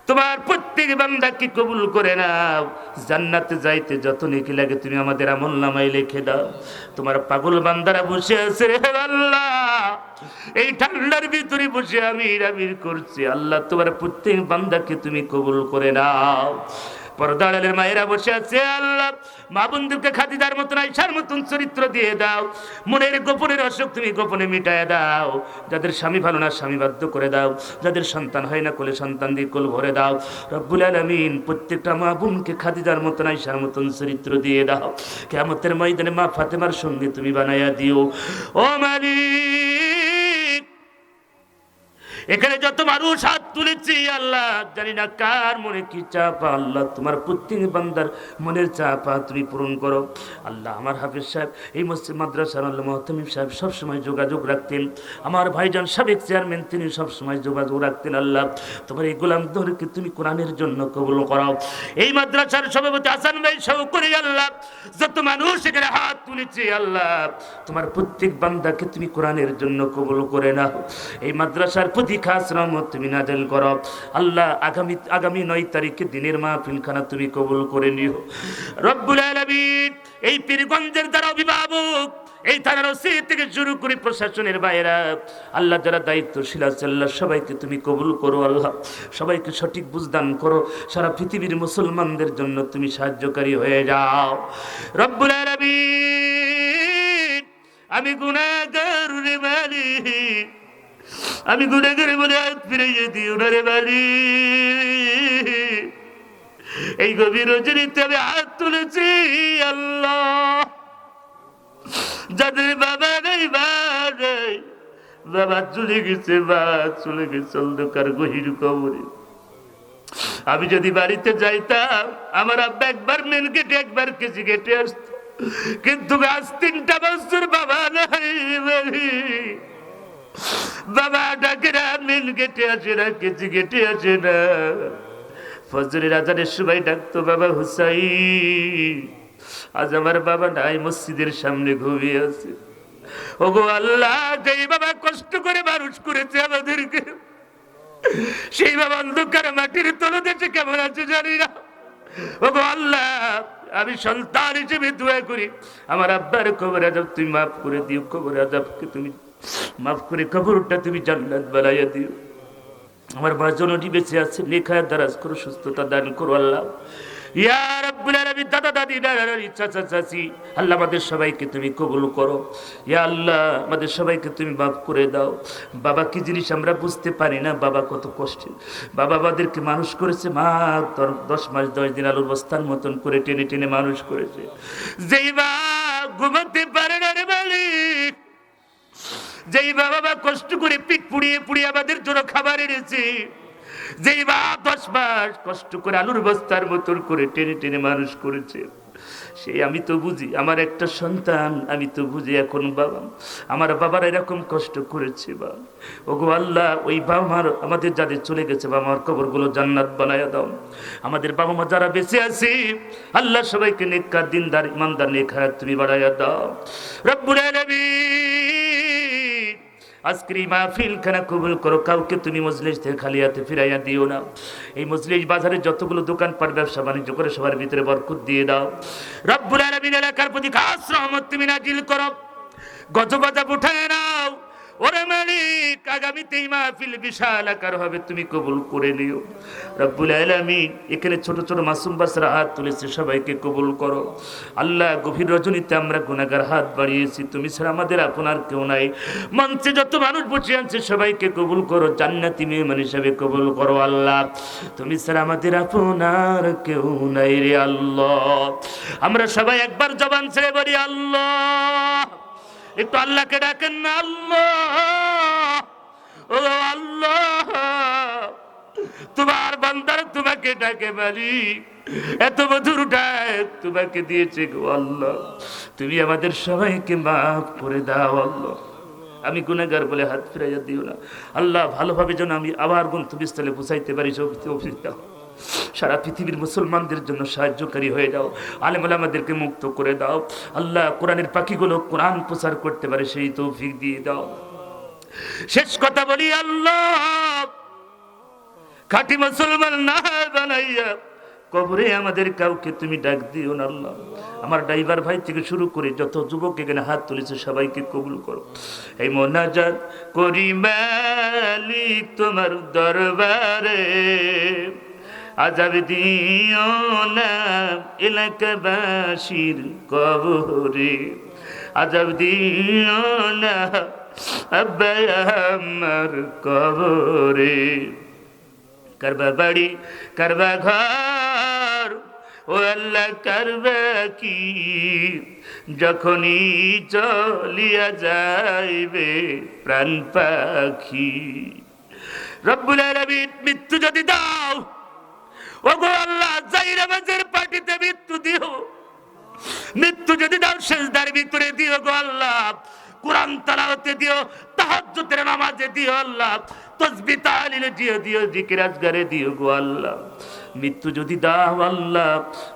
তোমার প্রত্যেক বান্দাকে কবুল করে নাও। জান্নাতে যাইতে যত নেকি লাগে তুমি আমাদের আমলনামায় লিখে দাও। তোমার পাগল বান্দারা বসে আছে রে আল্লাহ, এই ঠান্ডার ভিতরে বসে আমির আমির করছি আল্লাহ। তোমার প্রত্যেক বান্দাকে তুমি কবুল করে নাও। পর্দাড়ালের মায়েরা বসে আছে আল্লাহ, মা বন্ধুকে খাদিজার মতন, আয়েশার মতন চরিত্র দিয়ে দাও। মনের গোপনের অসুখ তুমি গোপনে মিটায় দাও। যাদের স্বামী ভালো না স্বামী বাধ্য করে দাও। যাদের সন্তান হয় না কোলে সন্তান দিয়ে কোল ভরে দাও রব্বুল আলামিন। প্রত্যেকটা মা বোনকে খাদিজার মতন, আয়েশার মতন চরিত্র দিয়ে দাও। কিয়ামতের ময়দানে মা ফাতেমার সঙ্গে তুমি বানায়া দিও ও মালিক। এখানে যত মানুষ হাত তুলেছি আল্লাহ, জানি না কার মনে কি চাপা, আল্লাহ তোমার প্রত্যেক বান্দার মনের চাপা তুমি পূরণ করো আল্লাহ। আমার হাফেজ সাহেব এই মসজিদ মাদ্রাসার আল্লাহ মহতামিম সাহেব সবসময় যোগাযোগ রাখতেন, আমার ভাইজান সাবেক চেয়ারম্যান তিনি সবসময় যোগাযোগ রাখতেন। আল্লাহ তোমার এই গোলামদেরকে তুমি কোরআনের জন্য কবুল করাও। এই মাদ্রাসার সভাপতি হাসান ভাই সহ করে আল্লাহ যত মানুষ এখানে হাত তুলেছে আল্লাহ তোমার প্রত্যেক বান্দাকে তুমি কোরআনের জন্য কবুল করে নাও। এই মাদ্রাসার প্রতি খাস রহমত তুমি নাযিল করো আল্লাহ। আগামী 9 তারিখে দিনের মাহফিলখানা তুমি কবুল করে নিও রব্বুল আলামিন। এই পীরগঞ্জের যারা অভিভাবক, এই থানার ওসি থেকে শুরু করে প্রশাসনের বাইরা আল্লাহ যারা দায়িত্বশীল আছে আল্লাহ সবাইকে তুমি কবুল করো আল্লাহ, সবাইকে সঠিক বুঝদান করো। সারা পৃথিবীর মুসলমানদের জন্য তুমি সাহায্যকারী হয়ে যাও রব্বুল আলামিন। আমি গুনাহগার রে মালিক, আমি গুনাহগার বলে হাত ফিরিয়ে দিও না রে মালিক। এই গভীর রজনীতে আমি হাত তুলেছি আল্লাহ, যাদের বাবা নেই মা নেই, বাবা চলে গেছে, মা চলে গেছে অন্ধকার গভীর কবরে। আমি যদি বাড়িতে যাইতাম আমার আব্বা একবার মেন গেটে একবার কেজি গেটে আসতো, কিন্তু আজ 3টা বছর বাবা নাই, বাবা ডাকে না, মেন গেটে আসে না, কেজি গেটে আসে না। ফজরের আজানের সময় ডাকতো বাবা হুসাইন, আজ আমার বাবা নাই, মসজিদের সামনে ঘুমিয়ে আছে। ওগো আল্লাহ, যেই বাবা কষ্ট করে মানুষ করেছে আমাদেরকে, সেই বাবা অন্ধকার মাটির তলদেশে কেমন আছে জানি না। ওগো আল্লাহ, আমি সন্তান হিসেবে দোয়া করি আমার আব্বার কবর আযাব তুমি মাফ করে দিও, কবর আযাবকে তুমি মাফ করে কবরটা তুমি জান্নাত বানাইয়া দিও। আমার মা জননী বেঁচে আছে, নেখায়াত দারাজ করো, সুস্থতা দান করো আল্লাহ। ইয়া রাব্বুল আলামিন, দাদা দাদি নানা চাচা চাচি আল্লাহ আমাদের সবাইকে তুমি কবুল করো। ইয়া আল্লাহ আমাদের সবাইকে তুমি মাফ করে দাও। বাবা কি জিনিস আমরা বুঝতে পারি না, বাবা কত কষ্টে বাবা আমাদেরকে মানুষ করেছে। মা 10 মাস 10 দিন আলুর বস্তার মতন করে টেনে টেনে মানুষ করেছে। যেই মা ঘুমাতে পারে না রে মালিক, যেই বাবা কষ্ট করে পিঠ পুড়িয়ে পুড়িয়ে আমাদের জন্য খাবার এনেছে, যেই মা 10 মাস কষ্ট করে আলুর বস্তার মতন করে টেনে টেনে মানুষ করেছে, সেই আমি তো বুঝি, আমার একটা সন্তান আমি তো বুঝি এখন বাবা আমার বাবার এরকম কষ্ট করেছে। বা ওগো আল্লাহ, ওই বাবা মার আমাদের যাদের চলে গেছে বাবা মার কবরগুলো জান্নাত বানায়া দাও। আমাদের বাবা মা যারা বেঁচে আছে আল্লাহ সবাইকে নেককার দিনদার ইমানদার নেক হায়াত তুমি বাড়াইয়া দাও রব্বুল আলামিন। আজকের এই মাহফিলখানা কবুল করো, কাউকে তুমি মজলিস থেকে খালি হাতে ফিরাইয়া দিও না। এই মজলিস বাজারে যতগুলো দোকানপাট ব্যবসা বাণিজ্য করে সবার ভিতরে বরকত দিয়ে দাও রব্বুল আলামিন। এলাকার প্রতি খাস রহমত তুমি নাজিল করো, গজব আযাব উঠায় নাও ওরে মালিক। আগামীতে এই মাহফিল বিশাল আকার হবে, তুমি কবুল করে নিও রব্বুল আলামিন। এখানে ছোট ছোট মাসুম বাচ্চারা হাত তুলেছে, সবাইকে কবুল করো আল্লাহ। গভীর রজনীতে আমরা গুনাহগার হাত বাড়িয়েছি, তুমি ছাড়া আমাদের আপনার কেউ নাই। মঞ্চে যত মানুষ বসে আছে সবাইকে কবুল করো, জান্নাতি মেহমান হিসাবে কবুল করো আল্লাহ। তুমি ছাড়া আমাদের আপনার কেউ নাই রে আল্লাহ। আমরা সবাই একবার জবান ছেড়ে বলি আল্লাহ। একটু আল্লাহকে ডাকেন না, আল্লাহ ও আল্লাহ। তোমার বান্দার তোমাকে ডাকে মালিক, এত মধুর ডাক তোমাকে দিয়েছে গো আল্লাহ। তুমি আমাদের সবাইকে মাফ করে দাও আল্লাহ। আমি গুনাহগার বলে হাত ফিরাইয়া দিও না আল্লাহ। ভালোভাবে যেন আমি আবার গন্তব্যস্থলে পৌঁছাইতে পারি, সারা পৃথিবীর মুসলমানদের জন্য সাহায্যকারী হয়ে যাও। আলেম ওলামাদেরকে মুক্ত করে দাও আল্লাহ। কোরআনের পাখিগুলো কোরআন প্রচার করতে পারে সেই তৌফিক দিয়ে দাও। শেষ কথা বলি আল্লাহ, খাঁটি মুসলমান না বানাইয়া কবরে আমাদের কাউকে তুমি ডাক দিও না আল্লাহ। আমার ড্রাইভার ভাই থেকে শুরু করে যত যুবক এখানে হাত তুলেছে সবাইকে কবুল করো। এই মোনাজাত করি মালিক তোমার দরবারে, আযাব দিও না এলাকাবাসীর কবরে, আযাব দিও না আব্বা আমার কবরে। করবা বাড়ি করবা ঘর ও আল্লাহ করবা কি, যখনই চলিয়া যাইবে প্রাণ পাখি। রব্বুল আলামিন মৃত্যু যদি দাও, ওগো আল্লাহ জাইরা বাজের পার্টিতে মৃত্যু দিও, মৃত্যু যদি দাও সেজদার ভিতরে দিও গো আল্লাহ, কোরআন তেলাওয়াতে দিও, তাহাজ্জুদের নামাজে দিও আল্লাহ, তাসবিহ তাহলিলে দিও, জিকির আজগারে দিও গো আল্লাহ। মৃত্যু যদি দাও আল্লাহ,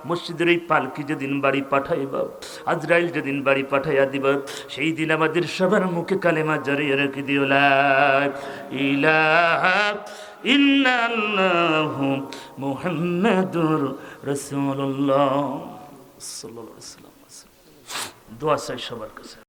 মসজিদের এই পালকি যেদিন বাড়ি পাঠাইবা, আজরাইল যেদিন বাড়ি পাঠাইয়া দিবা, সেই দিন আমাদের সবার মুখে কালেমা জড়িয়ে রেখে দিও, লা ইলাহা ইল্লাল্লাহু মুহাম্মাদুর রাসূলুল্লাহ সাল্লাল্লাহু আলাইহি ওয়াসাল্লাম। দোয়া চাই সবার কাছে।